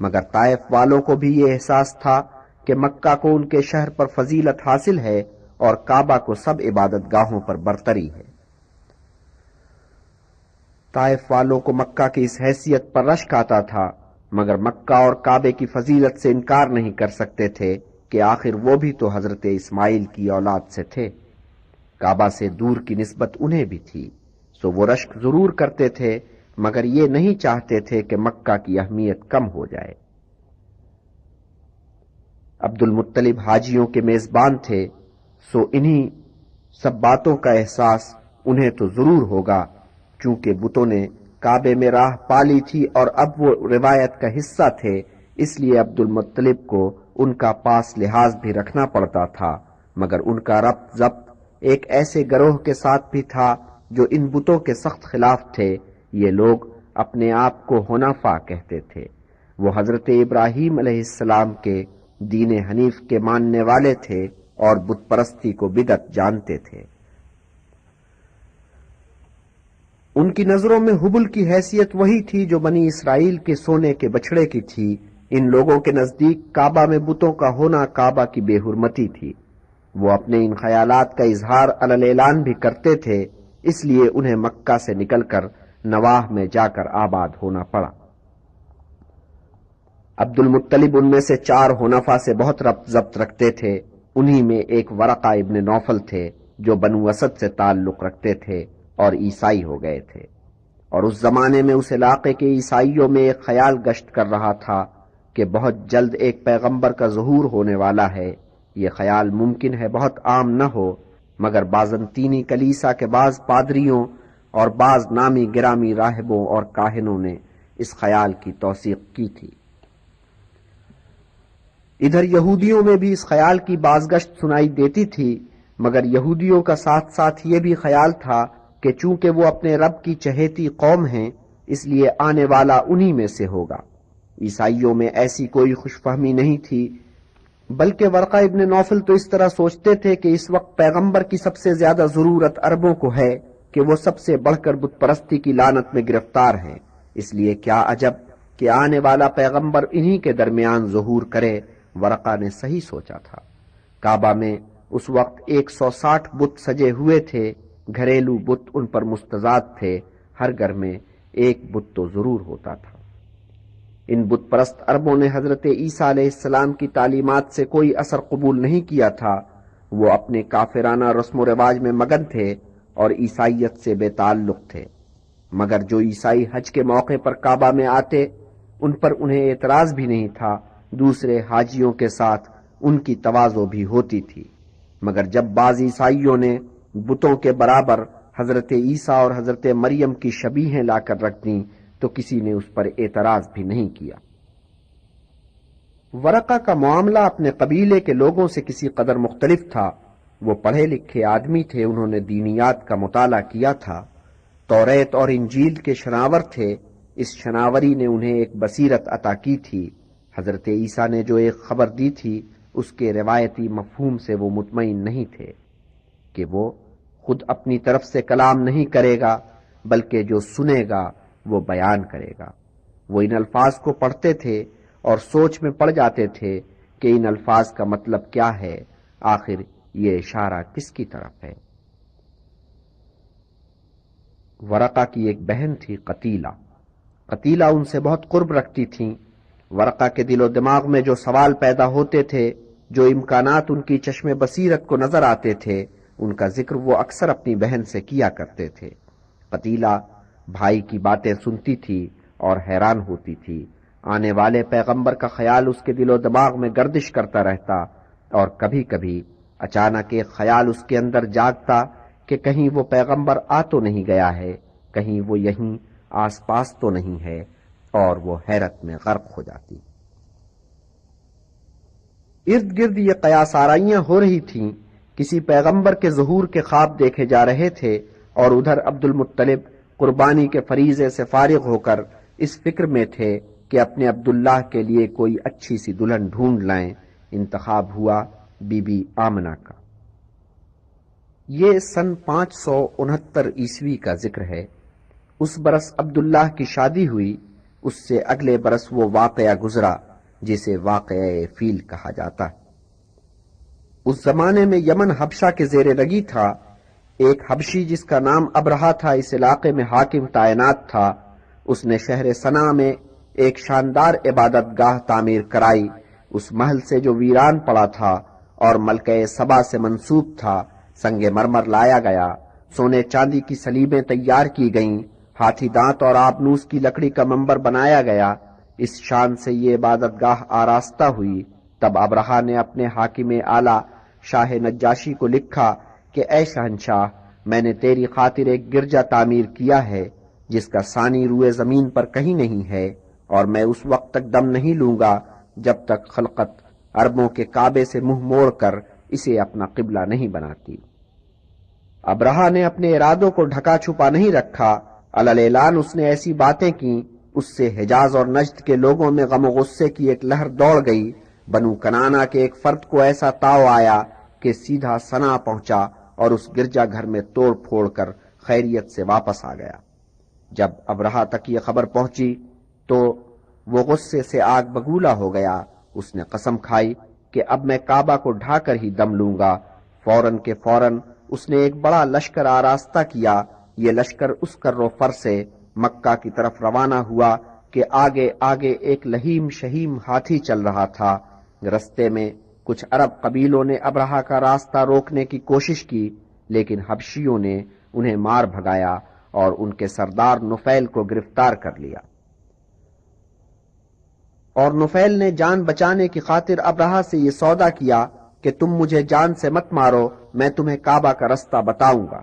مگر طائف والوں کو بھی یہ احساس تھا کہ مکہ کو ان کے شہر پر فضیلت حاصل ہے اور کعبہ کو سب عبادت گاہوں پر برتری ہے۔ طائف والوں کو مکہ کی اس حیثیت پر رشک آتا تھا، مگر مکہ اور کعبے کی فضیلت سے انکار نہیں کر سکتے تھے کہ آخر وہ بھی تو حضرت اسماعیل کی اولاد سے تھے۔ کعبہ سے دور کی نسبت انہیں بھی تھی، سو وہ رشک ضرور کرتے تھے، مگر یہ نہیں چاہتے تھے کہ مکہ کی اہمیت کم ہو جائے۔ عبد المطلب حاجیوں کے میزبان تھے، سو انہی سب باتوں کا احساس انہیں تو ضرور ہوگا، چونکہ بتوں نے کعبے میں راہ پالی تھی اور اب وہ روایت کا حصہ تھے، اس لیے عبد المطلب کو ان کا پاس لحاظ بھی رکھنا پڑتا تھا، مگر ان کا ربط ضبط ایک ایسے گروہ کے ساتھ بھی تھا جو ان بتوں کے سخت خلاف تھے۔ یہ لوگ اپنے آپ کو حنفاء کہتے تھے، وہ حضرت ابراہیم علیہ السلام کے دین حنیف کے ماننے والے تھے اور بت پرستی کو بدعت جانتے تھے۔ ان کی نظروں میں حبل کی حیثیت وہی تھی جو بنی اسرائیل کے سونے کے بچھڑے کی تھی۔ ان لوگوں کے نزدیک کعبہ میں بتوں کا ہونا کعبہ کی بے حرمتی تھی۔ وہ اپنے ان خیالات کا اظہار علی اعلان بھی کرتے تھے، اس لیے انہیں مکہ سے نکل کر نواح میں جا کر آباد ہونا پڑا۔ عبد المطلب ان میں سے 4 حنفاء سے بہت ربط ضبط رکھتے تھے۔ انہی میں ایک ورقہ ابن نوفل تھے جو بنو اسد سے تعلق رکھتے تھے اور عیسائی ہو گئے تھے، اور اس زمانے میں اس علاقے کے عیسائیوں میں ایک خیال گشت کر رہا تھا کہ بہت جلد ایک پیغمبر کا ظہور ہونے والا ہے۔ یہ خیال ممکن ہے بہت عام نہ ہو، مگر بازنطینی کلیسا کے بعض پادریوں اور بعض نامی گرامی راہبوں اور کاہنوں نے اس خیال کی توثیق کی تھی۔ ادھر یہودیوں میں بھی اس خیال کی بازگشت سنائی دیتی تھی، مگر یہودیوں کا ساتھ ساتھ یہ بھی خیال تھا کہ چونکہ وہ اپنے رب کی چہیتی قوم ہیں، اس لیے آنے والا انہی میں سے ہوگا۔ عیسائیوں میں ایسی کوئی خوش فہمی نہیں تھی، بلکہ ورقہ ابن نوفل تو اس طرح سوچتے تھے کہ اس وقت پیغمبر کی سب سے زیادہ ضرورت عربوں کو ہے کہ وہ سب سے بڑھ کر بت پرستی کی لعنت میں گرفتار ہیں، اس لیے کیا عجب کہ آنے والا پیغمبر انہی کے درمیان ظہور کرے۔ ورقہ نے صحیح سوچا تھا۔ کعبہ میں اس وقت 160 بت سجے ہوئے تھے، گھریلو بت ان پر مستضاد تھے، ہر گھر میں ایک بت تو ضرور ہوتا تھا۔ ان بت پرست عربوں نے حضرت عیسیٰ علیہ السلام کی تعلیمات سے کوئی اثر قبول نہیں کیا تھا، وہ اپنے کافرانہ رسم و رواج میں مگن تھے اور عیسائیت سے بے تعلق تھے، مگر جو عیسائی حج کے موقع پر کعبہ میں آتے ان پر انہیں اعتراض بھی نہیں تھا، دوسرے حاجیوں کے ساتھ ان کی تواضع بھی ہوتی تھی، مگر جب بعض عیسائیوں نے بتوں کے برابر حضرت عیسیٰ اور حضرت مریم کی شبیہیں لا کر رکھ دیں تو کسی نے اس پر اعتراض بھی نہیں کیا۔ ورقہ کا معاملہ اپنے قبیلے کے لوگوں سے کسی قدر مختلف تھا۔ وہ پڑھے لکھے آدمی تھے، انہوں نے دینیات کا مطالعہ کیا تھا، توریت اور انجیل کے شناور تھے، اس شناوری نے انہیں ایک بصیرت عطا کی تھی۔ حضرت عیسیٰ نے جو ایک خبر دی تھی اس کے روایتی مفہوم سے وہ مطمئن نہیں تھے کہ وہ خود اپنی طرف سے کلام نہیں کرے گا، بلکہ جو سنے گا وہ بیان کرے گا۔ وہ ان الفاظ کو پڑھتے تھے اور سوچ میں پڑ جاتے تھے کہ ان الفاظ کا مطلب کیا ہے، آخر یہ اشارہ کس کی طرف ہے۔ ورقہ کی ایک بہن تھی قتیلہ۔ قتیلہ ان سے بہت قرب رکھتی تھیں۔ ورقہ کے دل و دماغ میں جو سوال پیدا ہوتے تھے، جو امکانات ان کی چشم بصیرت کو نظر آتے تھے، ان کا ذکر وہ اکثر اپنی بہن سے کیا کرتے تھے۔ قتیلہ بھائی کی باتیں سنتی تھی اور حیران ہوتی تھی۔ آنے والے پیغمبر کا خیال اس کے دل و دماغ میں گردش کرتا رہتا، اور کبھی کبھی اچانک ایک خیال اس کے اندر جاگتا کہ کہیں وہ پیغمبر آ تو نہیں گیا ہے، کہیں وہ یہیں آس پاس تو نہیں ہے، اور وہ حیرت میں غرق ہو جاتی۔ ارد گرد یہ قیاس آرائیاں ہو رہی تھیں، کسی پیغمبر کے ظہور کے خواب دیکھے جا رہے تھے، اور ادھر عبد المطلب قربانی کے فریضے سے فارغ ہو کر اس فکر میں تھے کہ اپنے عبداللہ کے لیے کوئی اچھی سی دلہن ڈھونڈ لائیں۔ انتخاب ہوا بی بی آمنہ کا۔ یہ سن 569 عیسوی کا ذکر ہے۔ اس برس عبداللہ کی شادی ہوئی، اس سے اگلے برس وہ واقعہ گزرا جسے واقعہ فیل کہا جاتا ہے۔ اس زمانے میں یمن حبشہ کے زیر رگی تھا۔ ایک حبشی جس کا نام ابرہا تھا اس علاقے میں حاکم تعینات تھا۔ اس نے شہر صنعا میں ایک شاندار عبادت گاہ تعمیر کرائی۔ اس محل سے جو ویران پڑا تھا اور ملکہ سبا سے منسوب تھا سنگ مرمر لایا گیا، سونے چاندی کی سلیبیں تیار کی گئیں، ہاتھی دانت اور آبنوس کی لکڑی کا منبر بنایا گیا۔ اس شان سے یہ عبادت گاہ آراستہ ہوئی۔ تب ابرہا نے اپنے حاکم اعلیٰ شاہ نجاشی کو لکھا کہ اے شہنشاہ، میں نے تیری خاطر ایک گرجا تعمیر کیا ہے جس کا ثانی روئے زمین پر کہیں نہیں ہے، اور میں اس وقت تک دم نہیں لوں گا جب تک خلقت عربوں کے کعبے سے منہ موڑ کر اسے اپنا قبلہ نہیں بناتی۔ ابرہا نے اپنے ارادوں کو ڈھکا چھپا نہیں رکھا۔ علل اعلان اس نے ایسی باتیں کی، اس سے حجاز اور نجد کے لوگوں میں غم و غصے کی ایک لہر دوڑ گئی۔ بنو کنانا کے ایک فرد کو ایسا تاؤ آیا کہ سیدھا صنعا پہنچا اور اس گرجا گھر میں توڑ پھوڑ کر خیریت سے واپس آ گیا۔ جب ابرہا تک یہ خبر پہنچی تو وہ غصے سے آگ بگولا ہو گیا۔ اس نے قسم کھائی کہ اب میں کعبہ کو ڈھا کر ہی دم لوں گا۔ فوراً کے فوراً اس نے ایک بڑا لشکر آراستہ کیا۔ یہ لشکر اس کر و فر سے مکہ کی طرف روانہ ہوا کہ آگے آگے ایک لہیم شہیم ہاتھی چل رہا تھا۔ رستے میں کچھ عرب قبیلوں نے ابرہا کا راستہ روکنے کی کوشش کی، لیکن حبشیوں نے انہیں مار بھگایا اور ان کے سردار نفیل کو گرفتار کر لیا۔ اور نفیل نے جان بچانے کی خاطر ابرہا سے یہ سودا کیا کہ تم مجھے جان سے مت مارو، میں تمہیں کعبہ کا رستہ بتاؤں گا۔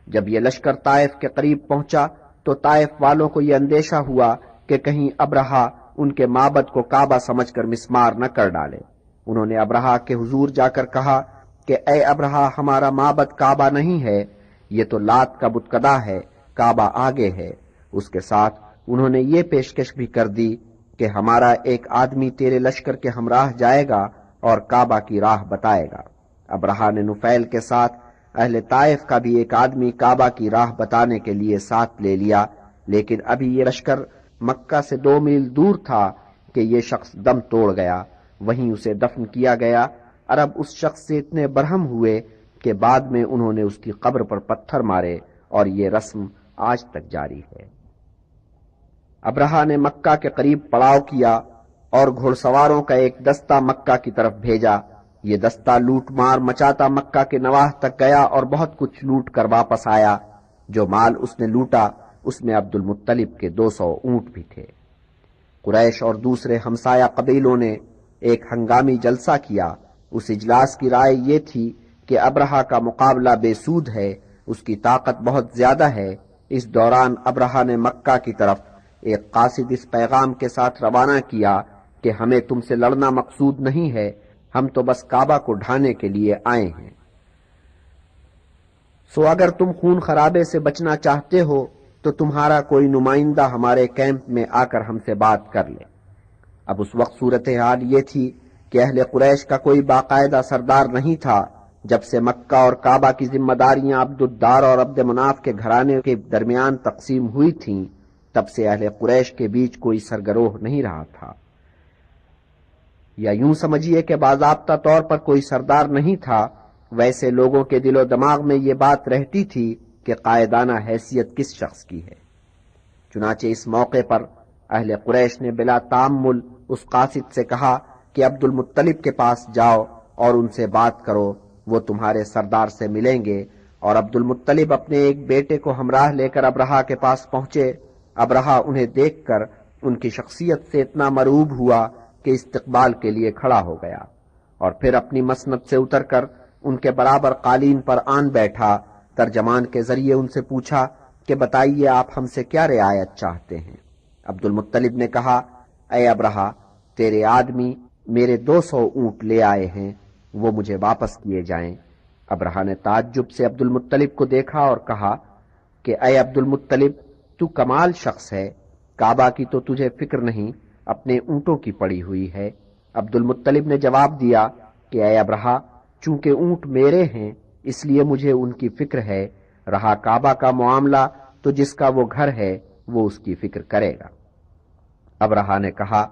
جب یہ لشکر طائف کے قریب پہنچا تو طائف والوں کو یہ اندیشہ ہوا کہ کہیں ابرہا ان کے معبد کو کعبہ سمجھ کر مسمار نہ کر ڈالے۔ انہوں نے ابرہا کے حضور جا کر کہا کہ اے ابرہا، ہمارا معبد کعبہ نہیں ہے، یہ تو لات کا بتکدہ ہے، کعبہ آگے ہے۔ اس کے ساتھ انہوں نے یہ پیشکش بھی کر دی کہ ہمارا ایک آدمی تیرے لشکر کے ہمراہ جائے گا اور کعبہ کی راہ بتائے گا۔ ابرہا نے نفیل کے ساتھ اہل طائف کا بھی ایک آدمی کعبہ کی راہ بتانے کے لیے ساتھ لے لیا، لیکن ابھی یہ لشکر مکہ سے 2 میل دور تھا کہ یہ شخص دم توڑ گیا، وہیں اسے دفن کیا گیا۔ عرب اس شخص سے اتنے برہم ہوئے کہ بعد میں انہوں نے اس کی قبر پر پتھر مارے، اور یہ رسم آج تک جاری ہے۔ ابرہا نے مکہ کے قریب پڑاؤ کیا اور گھوڑ سواروں کا ایک دستہ مکہ کی طرف بھیجا۔ یہ دستہ لوٹ مار مچاتا مکہ کے نواح تک گیا اور بہت کچھ لوٹ کر واپس آیا۔ جو مال اس نے لوٹا اس میں عبد المطلب کے 200 اونٹ بھی تھے۔ قریش اور دوسرے ہمسایہ قبیلوں نے ایک ہنگامی جلسہ کیا۔ اس اجلاس کی رائے یہ تھی کہ ابرہا کا مقابلہ بے سود ہے، اس کی طاقت بہت زیادہ ہے۔ اس دوران ابرہا نے مکہ کی طرف ایک قاصد اس پیغام کے ساتھ روانہ کیا کہ ہمیں تم سے لڑنا مقصود نہیں ہے، ہم تو بس کعبہ کو ڈھانے کے لیے آئے ہیں۔ سو اگر تم خون خرابے سے بچنا چاہتے ہو تو تمہارا کوئی نمائندہ ہمارے کیمپ میں آ کر ہم سے بات کر لے۔ اب اس وقت صورتحال یہ تھی کہ اہل قریش کا کوئی باقاعدہ سردار نہیں تھا۔ جب سے مکہ اور کعبہ کی ذمہ داریاں عبد الدار اور عبد مناف کے گھرانے کے درمیان تقسیم ہوئی تھیں، تب سے اہل قریش کے بیچ کوئی سرگروہ نہیں رہا تھا، یا یوں سمجھیے کہ باضابطہ طور پر کوئی سردار نہیں تھا۔ ویسے لوگوں کے دل و دماغ میں یہ بات رہتی تھی کہ قائدانہ حیثیت کس شخص کی ہے۔ چنانچہ اس موقع پر اہل قریش نے بلا تامل اس قاصد سے کہا کہ عبد المطلب کے پاس جاؤ اور ان سے بات کرو، وہ تمہارے سردار سے ملیں گے۔ اور عبد المطلب اپنے ایک بیٹے کو ہمراہ لے کر ابرہا کے پاس پہنچے۔ ابرہا انہیں دیکھ کر ان کی شخصیت سے اتنا مرعوب ہوا کہ استقبال کے لیے کھڑا ہو گیا، اور پھر اپنی مسند سے اتر کر ان کے برابر قالین پر آن بیٹھا۔ ترجمان کے ذریعے ان سے پوچھا کہ بتائیے آپ ہم سے کیا رعایت چاہتے ہیں۔ عبد المطلب نے کہا، اے ابرہا، تیرے آدمی میرے 200 اونٹ لے آئے ہیں، وہ مجھے واپس کیے جائیں۔ ابرہا نے تعجب سے عبد المطلب کو دیکھا اور کہا کہ اے عبد المطلب، تو کمال شخص ہے، کعبہ کی تو تجھے فکر نہیں، اپنے اونٹوں کی پڑی ہوئی ہے۔ عبد المطلب نے جواب دیا کہ اے ابرہا، چونکہ اونٹ میرے ہیں اس لیے مجھے ان کی فکر ہے، رہا کعبہ کا معاملہ تو جس کا وہ گھر ہے وہ اس کی فکر کرے گا۔ ابرہا نے کہا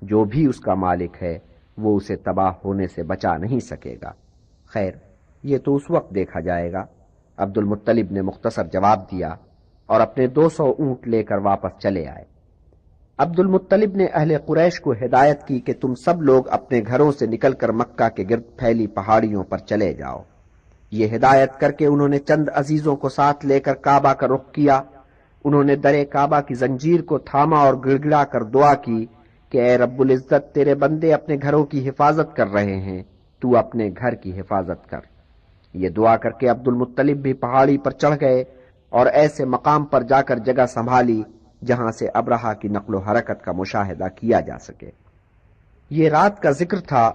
جو بھی اس کا مالک ہے وہ اسے تباہ ہونے سے بچا نہیں سکے گا۔ خیر یہ تو اس وقت دیکھا جائے گا۔ عبد المطلب نے مختصر جواب دیا اور اپنے 200 اونٹ لے کر واپس چلے آئے۔ عبد المطلب نے اہل قریش کو ہدایت کی کہ تم سب لوگ اپنے گھروں سے نکل کر مکہ کے گرد پھیلی پہاڑیوں پر چلے جاؤ۔ یہ ہدایت کر کے انہوں نے چند عزیزوں کو ساتھ لے کر کعبہ کا رخ کیا۔ انہوں نے در کعبہ کی زنجیر کو تھاما اور گڑ گڑا کر دعا کی کہ اے رب العزت، تیرے بندے اپنے گھروں کی حفاظت کر رہے ہیں، تو اپنے گھر کی حفاظت کر۔ یہ دعا کر کے عبد المطلب بھی پہاڑی پر چڑھ گئے اور ایسے مقام پر جا کر جگہ سنبھالی جہاں سے ابرہا کی نقل و حرکت کا مشاہدہ کیا جا سکے۔ یہ رات کا ذکر تھا۔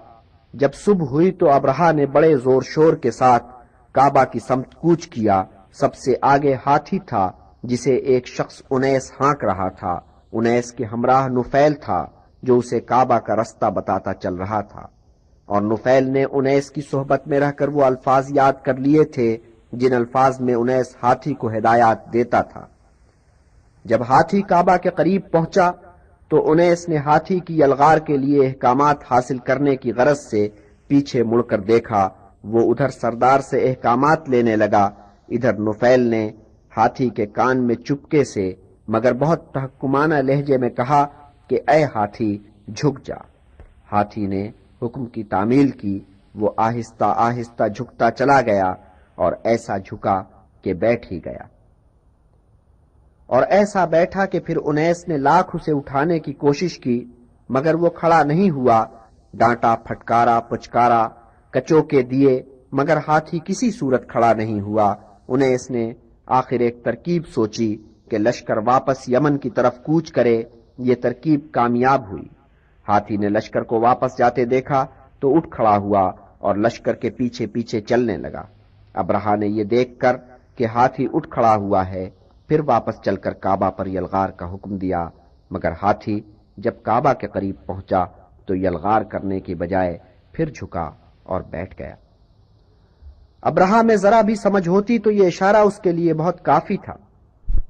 جب صبح ہوئی تو ابرہا نے بڑے زور شور کے ساتھ کعبہ کی سمت کوچ کیا۔ سب سے آگے ہاتھی تھا جسے ایک شخص انیس ہانک رہا تھا۔ انیس کے ہمراہ نفیل تھا جو اسے کعبہ کا رستہ بتاتا چل رہا تھا، اور نفیل نے انیس کی صحبت میں رہ کر وہ الفاظ یاد کر لیے تھے جن الفاظ میں انیس ہاتھی کو ہدایات دیتا تھا۔ جب ہاتھی کعبہ کے قریب پہنچا تو انیس نے ہاتھی کی یلغار کے لیے احکامات حاصل کرنے کی غرض سے پیچھے مڑ کر دیکھا۔ وہ ادھر سردار سے احکامات لینے لگا، ادھر نفیل نے ہاتھی کے کان میں چپکے سے مگر بہت تحکمانہ لہجے میں کہا کہ اے ہاتھی جھک جا۔ ہاتھی نے حکم کی تعمیل کی۔ وہ آہستہ آہستہ جھکتا چلا گیا اور ایسا جھکا کہ بیٹھ ہی گیا، اور ایسا بیٹھا کہ پھر انیس نے لاکھ اسے اٹھانے کی کوشش کی مگر وہ کھڑا نہیں ہوا۔ ڈانٹا، پھٹکارا، پچکارا، کچوکے دیے مگر ہاتھی کسی صورت کھڑا نہیں ہوا۔ انیس نے آخر ایک ترکیب سوچی کہ لشکر واپس یمن کی طرف کوچ کرے۔ یہ ترکیب کامیاب ہوئی۔ ہاتھی نے لشکر کو واپس جاتے دیکھا تو اٹھ کھڑا ہوا اور لشکر کے پیچھے پیچھے چلنے لگا۔ ابرہا نے یہ دیکھ کر کہ ہاتھی اٹھ کھڑا ہوا ہے پھر واپس چل کر کعبہ پر یلغار کا حکم دیا، مگر ہاتھی جب کعبہ کے قریب پہنچا تو یلغار کرنے کی بجائے پھر جھکا اور بیٹھ گیا۔ ابرہا میں ذرا بھی سمجھ ہوتی تو یہ اشارہ اس کے لیے بہت کافی تھا،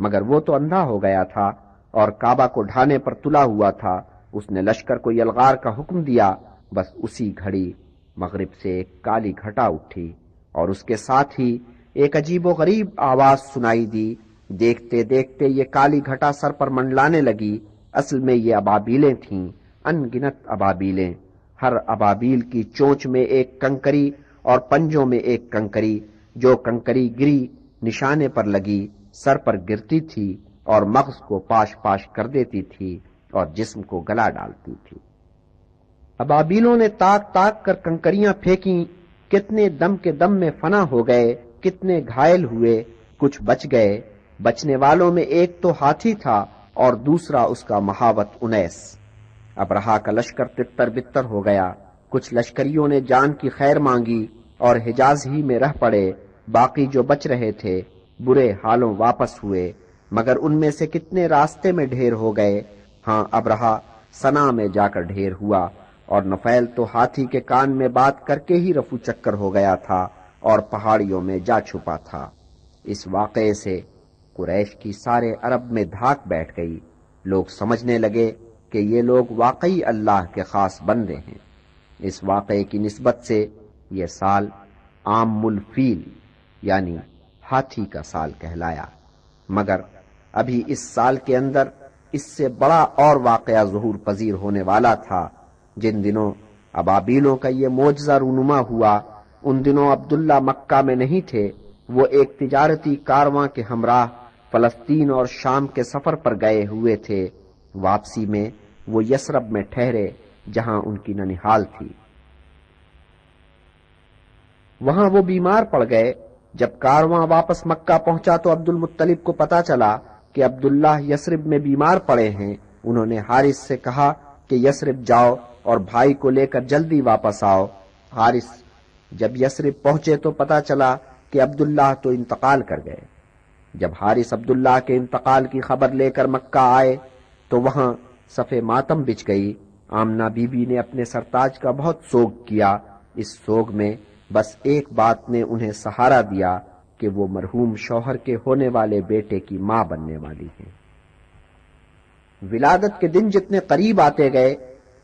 مگر وہ تو اندھا ہو گیا تھا اور کعبہ کو ڈھانے پر تلا ہوا تھا۔ اس نے لشکر کو یلغار کا حکم دیا۔ بس اسی گھڑی مغرب سے ایک کالی گھٹا اٹھی اور اس کے ساتھ ہی ایک عجیب و غریب آواز سنائی دی۔ دیکھتے دیکھتے یہ کالی گھٹا سر پر منڈلانے لگی۔ اصل میں یہ ابابیلیں تھیں، ان گنت ابابیلیں۔ ہر ابابیل کی چونچ میں ایک کنکری اور پنجوں میں ایک کنکری، جو کنکری گری نشانے پر لگی سر پر گرتی تھی اور مغز کو پاش پاش کر دیتی تھی اور جسم کو گلا ڈالتی تھی۔ ابابیلوں نے تاک تاک کر کنکریاں پھینکی، کتنے دم کے دم میں فنا ہو گئے، کتنے گھائل ہوئے، کچھ بچ گئے۔ بچنے والوں میں ایک تو ہاتھی تھا اور دوسرا اس کا محاوت انیس۔ ابرہا کا لشکر تتر بتر ہو گیا۔ کچھ لشکریوں نے جان کی خیر مانگی اور حجاز ہی میں رہ پڑے۔ باقی جو بچ رہے تھے برے حالوں واپس ہوئے، مگر ان میں سے کتنے راستے میں ڈھیر ہو گئے۔ ہاں ابرہا سنا میں جا کر ڈھیر ہوا، اور نفیل تو ہاتھی کے کان میں بات کر کے ہی رفو چکر ہو گیا تھا اور پہاڑیوں میں جا چھپا تھا۔ اس واقعے سے قریش کی سارے عرب میں دھاک بیٹھ گئی۔ لوگ سمجھنے لگے کہ یہ لوگ واقعی اللہ کے خاص بندے ہیں۔ اس واقعے کی نسبت سے یہ سال عام الفیل یعنی ہاتھی کا سال کہلایا، مگر ابھی اس سال کے اندر اس سے بڑا اور واقعہ ظہور پذیر ہونے والا تھا۔ جن دنوں ابابیلوں کا یہ معجزہ رونما ہوا ان دنوں عبداللہ مکہ میں نہیں تھے۔ وہ ایک تجارتی کارواں کے ہمراہ فلسطین اور شام کے سفر پر گئے ہوئے تھے۔ واپسی میں وہ یثرب میں ٹھہرے جہاں ان کی ننہال تھی۔ وہاں وہ بیمار پڑ گئے۔ جب کارواں واپس مکہ پہنچا تو عبد المطلب کو پتا چلا کہ عبداللہ یثرب میں بیمار پڑے ہیں۔ انہوں نے حارث سے کہا کہ یثرب جاؤ اور بھائی کو لے کر جلدی واپس آؤ۔ حارث جب یثرب پہنچے تو پتا چلا کہ عبداللہ تو انتقال کر گئے۔ جب حارث عبداللہ کے انتقال کی خبر لے کر مکہ آئے تو وہاں صف ماتم بچھ گئی۔ آمنہ بی بی نے اپنے سرتاج کا بہت سوگ کیا۔ اس سوگ میں بس ایک بات نے انہیں سہارا دیا کہ وہ مرحوم شوہر کے ہونے والے بیٹے کی ماں بننے والی ہیں۔ ولادت کے دن جتنے قریب آتے گئے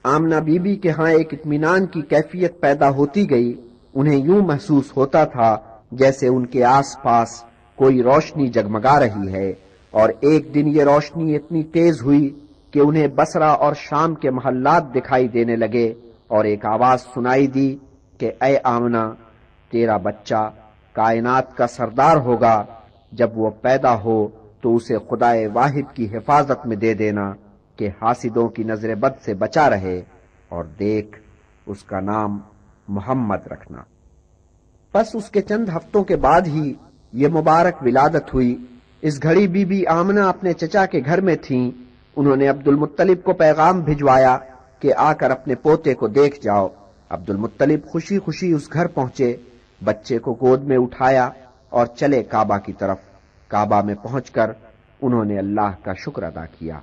آمنہ بی بی کے ہاں ایک اطمینان کی کیفیت پیدا ہوتی گئی. انہیں یوں محسوس ہوتا تھا جیسے ان کے آس پاس کوئی روشنی جگمگا رہی ہے، اور ایک دن یہ روشنی اتنی تیز ہوئی کہ انہیں بصرہ اور شام کے محلات دکھائی دینے لگے، اور ایک آواز سنائی دی کہ اے آمنہ، تیرا بچہ کائنات کا سردار ہوگا، جب وہ پیدا ہو تو اسے خدائے واحد کی حفاظت میں دے دینا کہ حاسدوں کی نظر بد سے بچا رہے، اور دیکھ اس کا نام محمد رکھنا. پس اس کے چند ہفتوں کے بعد ہی یہ مبارک ولادت ہوئی. اس گھڑی بی بی آمنہ اپنے چچا کے گھر میں تھیں. انہوں نے عبد المطلب کو پیغام بھجوایا کہ آ کر اپنے پوتے کو دیکھ جاؤ. عبد المطلب خوشی خوشی اس گھر پہنچے، بچے کو گود میں اٹھایا اور چلے کعبہ کی طرف. کعبہ میں پہنچ کر انہوں نے اللہ کا شکر ادا کیا.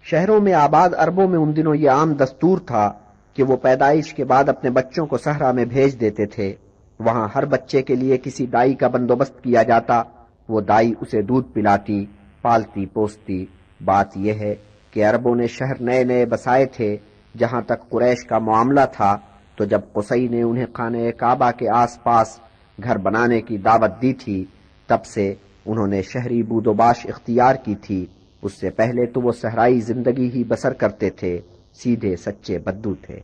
شہروں میں آباد عربوں میں ان دنوں یہ عام دستور تھا کہ وہ پیدائش کے بعد اپنے بچوں کو صحرا میں بھیج دیتے تھے. وہاں ہر بچے کے لیے کسی دائی کا بندوبست کیا جاتا. وہ دائی اسے دودھ پلاتی، پالتی پوستی. بات یہ ہے کہ عربوں نے شہر نئے نئے بسائے تھے. جہاں تک قریش کا معاملہ تھا تو جب قصی نے انہیں خانہ کعبہ کے آس پاس گھر بنانے کی دعوت دی تھی تب سے انہوں نے شہری بود و باش اختیار کی تھی. اس سے پہلے تو وہ صحرائی زندگی ہی بسر کرتے تھے، سیدھے سچے بدو تھے.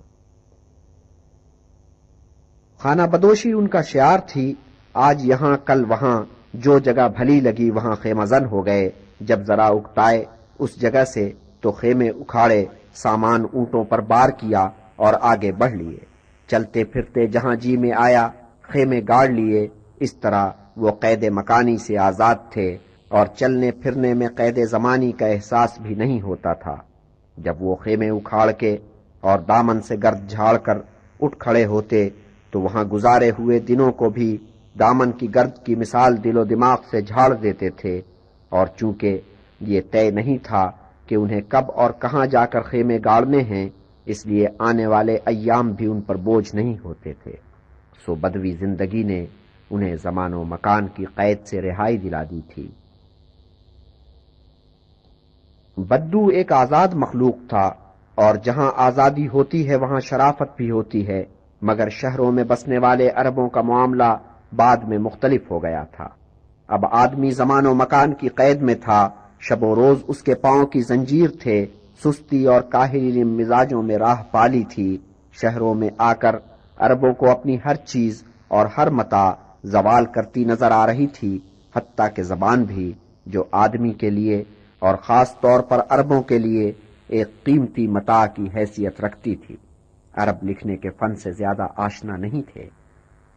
خانہ بدوشی ان کا شعار تھی. آج یہاں کل وہاں، جو جگہ بھلی لگی وہاں خیمہ زن ہو گئے. جب ذرا اکتائے اس جگہ سے تو خیمے اکھاڑے، سامان اونٹوں پر بار کیا اور آگے بڑھ لیے. چلتے پھرتے جہاں جی میں آیا خیمے گاڑ لیے. اس طرح وہ قید مکانی سے آزاد تھے اور چلنے پھرنے میں قید زمانی کا احساس بھی نہیں ہوتا تھا. جب وہ خیمے اکھاڑ کے اور دامن سے گرد جھاڑ کر اٹھ کھڑے ہوتے تو وہاں گزارے ہوئے دنوں کو بھی دامن کی گرد کی مثال دل و دماغ سے جھاڑ دیتے تھے. اور چونکہ یہ طے نہیں تھا کہ انہیں کب اور کہاں جا کر خیمے گاڑنے ہیں، اس لیے آنے والے ایام بھی ان پر بوجھ نہیں ہوتے تھے. سو بدوی زندگی نے انہیں زمان و مکان کی قید سے رہائی دلا دی تھی. بدو ایک آزاد مخلوق تھا، اور جہاں آزادی ہوتی ہے وہاں شرافت بھی ہوتی ہے. مگر شہروں میں بسنے والے عربوں کا معاملہ بعد میں مختلف ہو گیا تھا. اب آدمی زمان و مکان کی قید میں تھا. شب و روز اس کے پاؤں کی زنجیر تھے. سستی اور کاہلی مزاجوں میں راہ پالی تھی. شہروں میں آ کر عربوں کو اپنی ہر چیز اور ہر متاع زوال کرتی نظر آ رہی تھی، حتیٰ کہ زبان بھی، جو آدمی کے لیے اور خاص طور پر عربوں کے لیے ایک قیمتی متاع کی حیثیت رکھتی تھی. عرب لکھنے کے فن سے زیادہ آشنا نہیں تھے،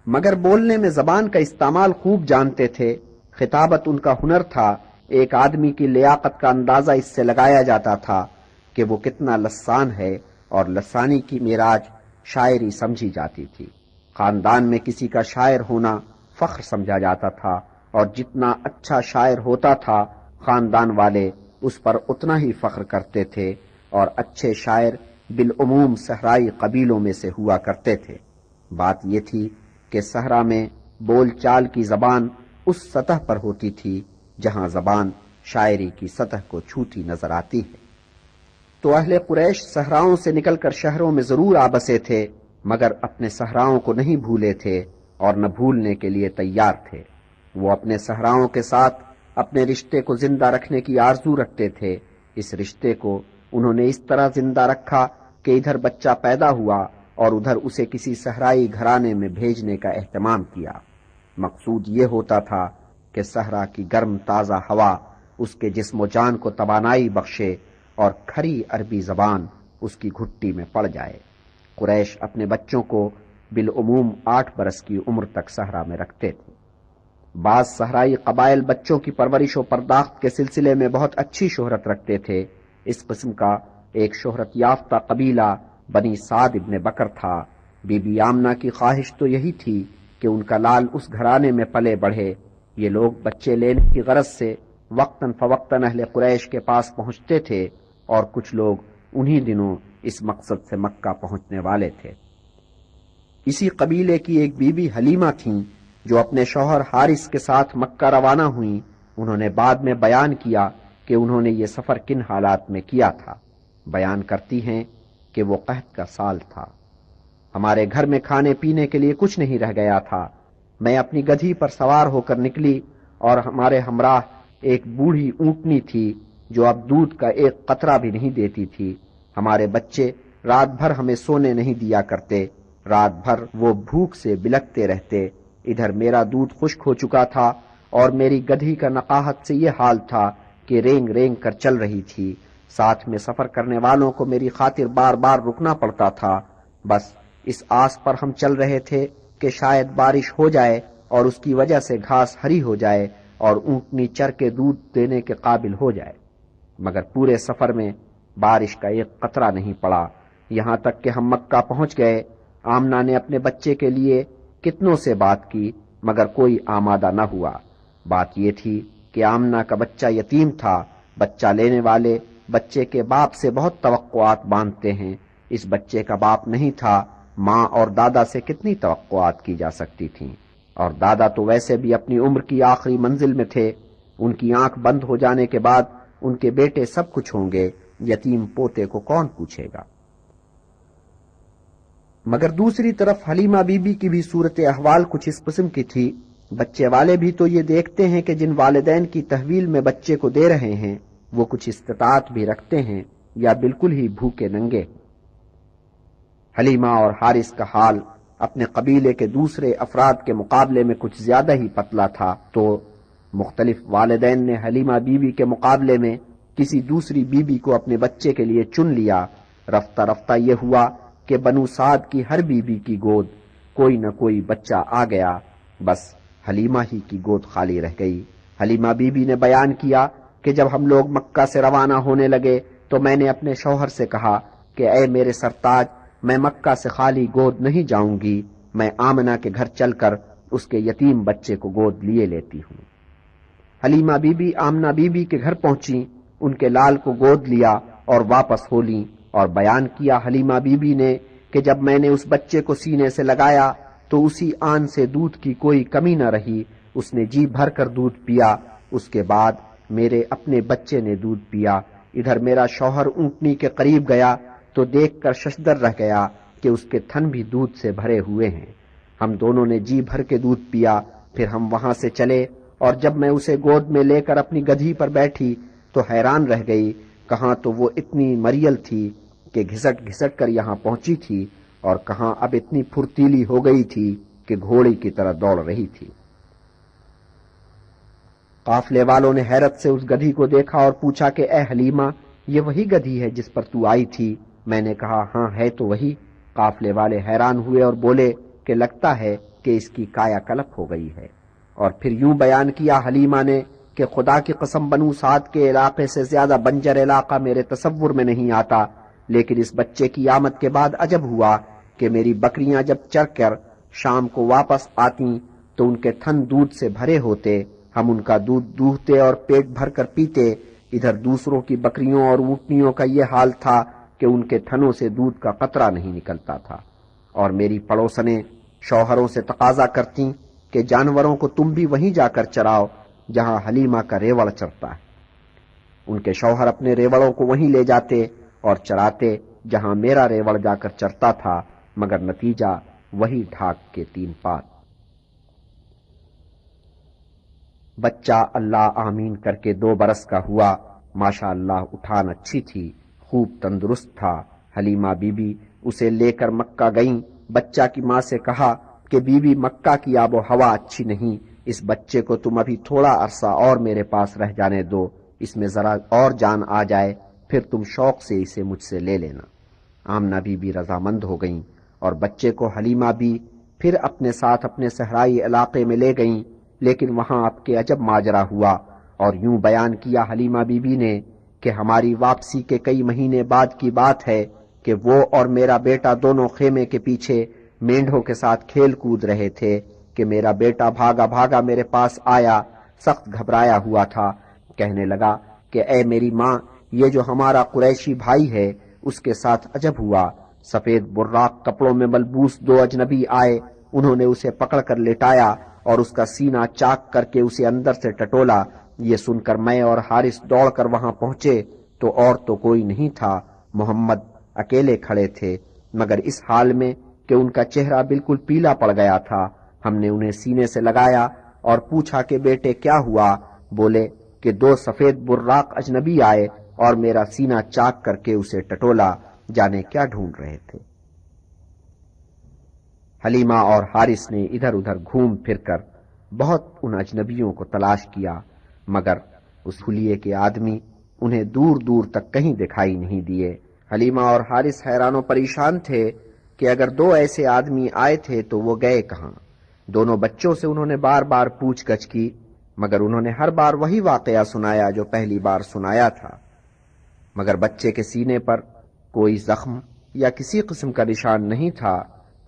مگر بولنے میں زبان کا استعمال خوب جانتے تھے. خطابت ان کا ہنر تھا. ایک آدمی کی لیاقت کا اندازہ اس سے لگایا جاتا تھا کہ وہ کتنا لسان ہے، اور لسانی کی معراج شاعری سمجھی جاتی تھی. خاندان میں کسی کا شاعر ہونا فخر سمجھا جاتا تھا، اور جتنا اچھا شاعر ہوتا تھا خاندان والے اس پر اتنا ہی فخر کرتے تھے. اور اچھے شاعر بالعموم صحرائی قبیلوں میں سے ہوا کرتے تھے. بات یہ تھی کہ صحرا میں بول چال کی زبان اس سطح پر ہوتی تھی جہاں زبان شاعری کی سطح کو چھوتی نظر آتی ہے. تو اہل قریش صحراؤں سے نکل کر شہروں میں ضرور آ بسے تھے، مگر اپنے صحراؤں کو نہیں بھولے تھے اور نہ بھولنے کے لیے تیار تھے. وہ اپنے صحراؤں کے ساتھ اپنے رشتے کو زندہ رکھنے کی آرزو رکھتے تھے. اس رشتے کو انہوں نے اس طرح زندہ رکھا کہ ادھر بچہ پیدا ہوا اور ادھر اسے کسی صحرائی گھرانے میں بھیجنے کا اہتمام کیا. مقصود یہ ہوتا تھا کہ صحرا کی گرم تازہ ہوا اس کے جسم و جان کو توانائی بخشے اور کھری عربی زبان اس کی گھٹی میں پڑ جائے. قریش اپنے بچوں کو بالعموم 8 برس کی عمر تک صحرا میں رکھتے تھے. بعض صحرائی قبائل بچوں کی پرورش و پرداخت کے سلسلے میں بہت اچھی شہرت رکھتے تھے. اس قسم کا ایک شہرت یافتہ قبیلہ بنی سعد ابن بکر تھا. بی بی آمنہ کی خواہش تو یہی تھی کہ ان کا لال اس گھرانے میں پلے بڑھے. یہ لوگ بچے لینے کی غرض سے وقتاً فوقتاً اہل قریش کے پاس پہنچتے تھے، اور کچھ لوگ انہی دنوں اس مقصد سے مکہ پہنچنے والے تھے. اسی قبیلے کی ایک بی بی حلیمہ تھیں جو اپنے شوہر حارث کے ساتھ مکہ روانہ ہوئیں. انہوں نے بعد میں بیان کیا کہ انہوں نے یہ سفر کن حالات میں کیا تھا۔ بیان کرتی ہیں کہ وہ قحط کا سال تھا، ہمارے گھر میں کھانے پینے کے لیے کچھ نہیں رہ گیا تھا۔ میں اپنی گدھی پر سوار ہو کر نکلی اور ہمارے ہمراہ ایک بوڑھی اونٹنی تھی جو اب دودھ کا ایک قطرہ بھی نہیں دیتی تھی۔ ہمارے بچے رات بھر ہمیں سونے نہیں دیا کرتے، رات بھر وہ بھوک سے بلکتے رہتے۔ ادھر میرا دودھ خشک ہو چکا تھا اور میری گدھی کا نقاہت سے یہ حال تھا کہ رینگ رینگ کر چل رہی تھی۔ ساتھ میں سفر کرنے والوں کو میری خاطر بار بار رکنا پڑتا تھا۔ بس اس آس پر ہم چل رہے تھے کہ شاید بارش ہو جائے اور اس کی وجہ سے گھاس ہری ہو جائے اور اونٹنی چر کے دودھ دینے کے قابل ہو جائے، مگر پورے سفر میں بارش کا ایک قطرہ نہیں پڑا۔ یہاں تک کہ ہم مکہ پہنچ گئے۔ آمنہ نے اپنے بچے کے لیے کتنوں سے بات کی مگر کوئی آمادہ نہ ہوا۔ بات یہ تھی کہ آمنہ کا بچہ یتیم تھا۔ بچہ لینے والے بچے کے باپ سے بہت توقعات باندھتے ہیں، اس بچے کا باپ نہیں تھا۔ ماں اور دادا سے کتنی توقعات کی جا سکتی تھیں، اور دادا تو ویسے بھی اپنی عمر کی آخری منزل میں تھے۔ ان کی آنکھ بند ہو جانے کے بعد ان کے بیٹے سب کچھ ہوں گے، یتیم پوتے کو کون پوچھے گا؟ مگر دوسری طرف حلیمہ بی بی کی بھی صورت احوال کچھ اس قسم کی تھی۔ بچے والے بھی تو یہ دیکھتے ہیں کہ جن والدین کی تحویل میں بچے کو دے رہے ہیں وہ کچھ استطاعت بھی رکھتے ہیں یا بالکل ہی بھوکے ننگے۔ حلیمہ اور حارث کا حال اپنے قبیلے کے دوسرے افراد کے مقابلے میں کچھ زیادہ ہی پتلا تھا، تو مختلف والدین نے حلیمہ بی بی کے مقابلے میں کسی دوسری بی بی کو اپنے بچے کے لیے چن لیا۔ رفتہ رفتہ یہ ہوا کہ بنو سعد کی ہر بی بی کی گود کوئی نہ کوئی بچہ آ گیا، بس حلیمہ ہی کی گود خالی رہ گئی۔ حلیمہ بی بی نے بیان کیا کہ جب ہم لوگ مکہ سے روانہ ہونے لگے تو میں نے اپنے شوہر سے کہا کہ اے میرے سرتاج، میں مکہ سے خالی گود نہیں جاؤں گی، میں آمنہ کے گھر چل کر اس کے یتیم بچے کو گود لیے لیتی ہوں۔ حلیمہ بی بی آمنہ بی بی کے گھر پہنچی، ان کے لال کو گود لیا اور واپس ہو لیں، اور بیان کیا حلیمہ بی بی نے کہ جب میں نے اس بچے کو سینے سے لگایا تو اسی آن سے دودھ کی کوئی کمی نہ رہی، اس نے جی بھر کر دودھ پیا۔ اس کے بعد میرے اپنے بچے نے دودھ پیا۔ ادھر میرا شوہر اونٹنی کے قریب گیا تو دیکھ کر ششدر رہ گیا کہ اس کے تھن بھی دودھ سے بھرے ہوئے ہیں۔ ہم دونوں نے جی بھر کے دودھ پیا، پھر ہم وہاں سے چلے، اور جب میں اسے گود میں لے کر اپنی گدھی پر بیٹھی تو حیران رہ گئی، کہاں تو وہ اتنی مریل تھی کہ گھسٹ گھسٹ کر یہاں پہنچی تھی، اور کہاں اب اتنی پھرتیلی ہو گئی تھی کہ گھوڑی کی طرح دوڑ رہی تھی۔ قافلے والوں نے حیرت سے اس گدھی کو دیکھا اور پوچھا کہ اے حلیمہ، یہ وہی گدھی ہے جس پر تو آئی تھی؟ میں نے کہا ہاں ہے تو وہی۔ قافلے والے حیران ہوئے اور بولے کہ لگتا ہے کہ اس کی کایا کلپ ہو گئی ہے، اور پھر یوں بیان کیا حلیمہ نے کہ خدا کی قسم بنو سعد کے علاقے سے زیادہ بنجر علاقہ میرے تصور میں نہیں آتا، لیکن اس بچے کی آمد کے بعد عجب ہوا کہ میری بکریاں جب چر کر شام کو واپس آتی تو ان کے تھن دودھ سے بھرے ہوتے، ہم ان کا دودھ دوہتے اور پیٹ بھر کر پیتے۔ ادھر دوسروں کی بکریوں اور اونٹنیوں کا یہ حال تھا کہ ان کے تھنوں سے دودھ کا قطرہ نہیں نکلتا تھا، اور میری پڑوسنیں شوہروں سے تقاضا کرتی کہ جانوروں کو تم بھی وہیں جا کر چراؤ جہاں حلیمہ کا ریوڑ چرتا ہے۔ ان کے شوہر اپنے ریوڑوں کو وہیں لے جاتے اور چراتے جہاں میرا ریوڑ جا کر چرتا تھا، مگر نتیجہ وہی ڈھاک کے 3 پات۔ بچہ اللہ آمین کر کے 2 برس کا ہوا، ماشاء اللہ اٹھان اچھی تھی، خوب تندرست تھا۔ حلیمہ بی بی اسے لے کر مکہ گئیں۔ بچہ کی ماں سے کہا کہ بی بی مکہ کی آب و ہوا اچھی نہیں، اس بچے کو تم ابھی تھوڑا عرصہ اور میرے پاس رہ جانے دو، اس میں ذرا اور جان آ جائے، پھر تم شوق سے اسے مجھ سے لے لینا۔ آمنہ بی بی رضامند ہو گئیں اور بچے کو حلیمہ بی پھر اپنے ساتھ اپنے صحرائی علاقے میں لے گئیں، لیکن وہاں اب کے عجب ماجرا ہوا، اور یوں بیان کیا حلیمہ بی بی نے کہ ہماری واپسی کے کئی مہینے بعد کی بات ہے کہ وہ اور میرا بیٹا دونوں خیمے کے پیچھے مینڈھوں کے ساتھ کھیل کود رہے تھے کہ میرا بیٹا بھاگا بھاگا میرے پاس آیا، سخت گھبرایا ہوا تھا، کہنے لگا کہ اے میری ماں، یہ جو ہمارا قریشی بھائی ہے اس کے ساتھ عجب ہوا، سفید براق کپڑوں میں ملبوس 2 اجنبی آئے، انہوں نے اسے پکڑ کر لٹایا اور اس کا سینہ چاک کر کے اسے اندر سے ٹٹولا، یہ سن کر میں اور حارث دوڑ کر وہاں پہنچے تو اور تو کوئی نہیں تھا، محمد اکیلے کھڑے تھے، مگر اس حال میں کہ ان کا چہرہ بالکل پیلا پڑ گیا تھا۔ ہم نے انہیں سینے سے لگایا اور پوچھا کہ بیٹے کیا ہوا؟ بولے کہ 2 سفید براق اجنبی آئے اور میرا سینہ چاک کر کے اسے ٹٹولا، جانے کیا ڈھونڈ رہے تھے۔ حلیمہ اور حارث نے ادھر ادھر گھوم پھر کر بہت ان اجنبیوں کو تلاش کیا، مگر اس حلیے کے آدمی انہیں دور دور تک کہیں دکھائی نہیں دیے۔ حلیمہ اور حارث حیران و پریشان تھے کہ اگر 2 ایسے آدمی آئے تھے تو وہ گئے کہاں۔ دونوں بچوں سے انہوں نے بار بار پوچھ گچھ کی، مگر انہوں نے ہر بار وہی واقعہ سنایا جو پہلی بار سنایا تھا، مگر بچے کے سینے پر کوئی زخم یا کسی قسم کا نشان نہیں تھا۔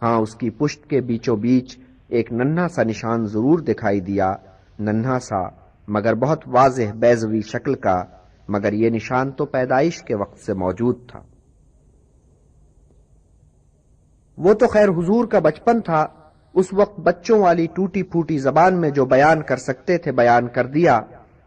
ہاں، اس کی پشت کے بیچوں بیچ ایک ننھا سا نشان ضرور دکھائی دیا، ننھا سا مگر بہت واضح بیضوی شکل کا، مگر یہ نشان تو پیدائش کے وقت سے موجود تھا۔ وہ تو خیر حضور کا بچپن تھا، اس وقت بچوں والی ٹوٹی پھوٹی زبان میں جو بیان کر سکتے تھے بیان کر دیا،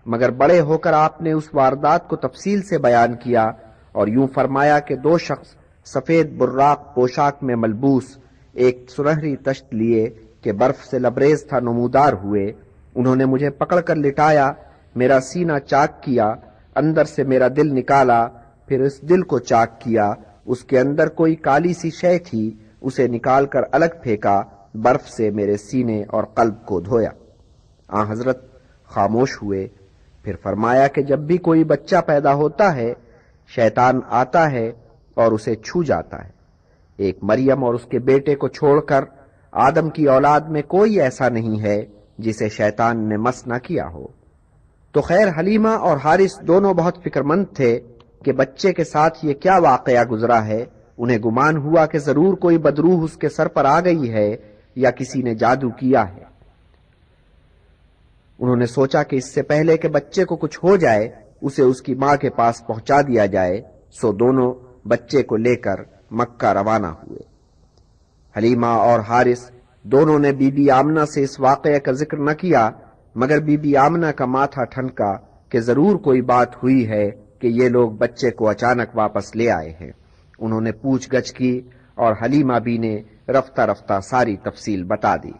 مگر بڑے ہو کر آپ نے اس واردات کو تفصیل سے بیان کیا اور یوں فرمایا کہ 2 شخص سفید براق پوشاک میں ملبوس، ایک سنہری تشت لیے کہ برف سے لبریز تھا، نمودار ہوئے۔ انہوں نے مجھے پکڑ کر لٹایا، میرا سینہ چاک کیا، اندر سے میرا دل نکالا، پھر اس دل کو چاک کیا، اس کے اندر کوئی کالی سی شے تھی، اسے نکال کر الگ پھینکا، برف سے میرے سینے اور قلب کو دھویا۔ آن حضرت خاموش ہوئے، پھر فرمایا کہ جب بھی کوئی بچہ پیدا ہوتا ہے، شیطان آتا ہے اور اسے چھو جاتا ہے۔ ایک مریم اور اس کے بیٹے کو چھوڑ کر آدم کی اولاد میں کوئی ایسا نہیں ہے جسے شیطان نے مس نہ کیا ہو۔ تو خیر حلیمہ اور حارث دونوں بہت فکر مند تھے کہ بچے کے ساتھ یہ کیا واقعہ گزرا ہے۔ انہیں گمان ہوا کہ ضرور کوئی بدروح اس کے سر پر آ گئی ہے یا کسی نے جادو کیا ہے۔ انہوں نے سوچا کہ اس سے پہلے کہ بچے کو کچھ ہو جائے اسے اس کی ماں کے پاس پہنچا دیا جائے، سو دونوں بچے کو لے کر مکہ روانہ ہوئے۔ حلیمہ اور حارث دونوں نے بی بی آمنہ سے اس واقعے کا ذکر نہ کیا، مگر بی بی آمنہ کا ماتھا ٹھنکا کہ ضرور کوئی بات ہوئی ہے کہ یہ لوگ بچے کو اچانک واپس لے آئے ہیں۔ انہوں نے پوچھ گچھ کی اور حلیمہ بی نے رفتہ رفتہ ساری تفصیل بتا دی۔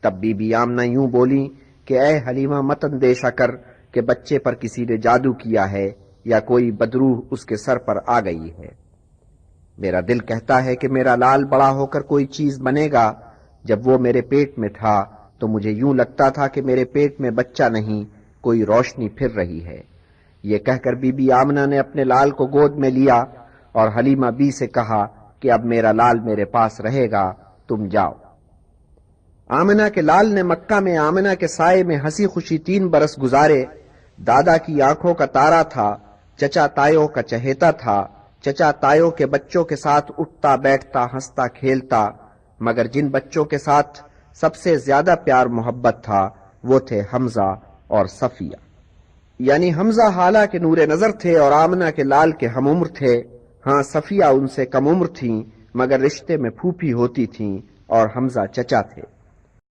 تب بی بی آمنہ یوں بولی کہ اے حلیمہ مت اندیشہ کر کہ بچے پر کسی نے جادو کیا ہے یا کوئی بدروح اس کے سر پر آ گئی ہے۔ میرا دل کہتا ہے کہ میرا لال بڑا ہو کر کوئی چیز بنے گا۔ جب وہ میرے پیٹ میں تھا تو مجھے یوں لگتا تھا کہ میرے پیٹ میں بچہ نہیں، کوئی روشنی پھر رہی ہے۔ یہ کہہ کر بی بی آمنہ نے اپنے لال کو گود میں لیا اور حلیمہ بی سے کہا کہ اب میرا لال میرے پاس رہے گا، تم جاؤ۔ آمنہ کے لال نے مکہ میں آمنہ کے سائے میں ہنسی خوشی 3 برس گزارے۔ دادا کی آنکھوں کا تارا تھا، چچا تایوں کا چہیتا تھا، چچا تایوں کے بچوں کے ساتھ اٹھتا بیٹھتا ہنستا کھیلتا، مگر جن بچوں کے ساتھ سب سے زیادہ پیار محبت تھا وہ تھے حمزہ اور صفیہ۔ یعنی حمزہ حالہ کے نور نظر تھے اور آمنہ کے لال کے ہم عمر تھے۔ ہاں صفیہ ان سے کم عمر تھیں، مگر رشتے میں پھوپھی ہوتی تھیں اور حمزہ چچا تھے۔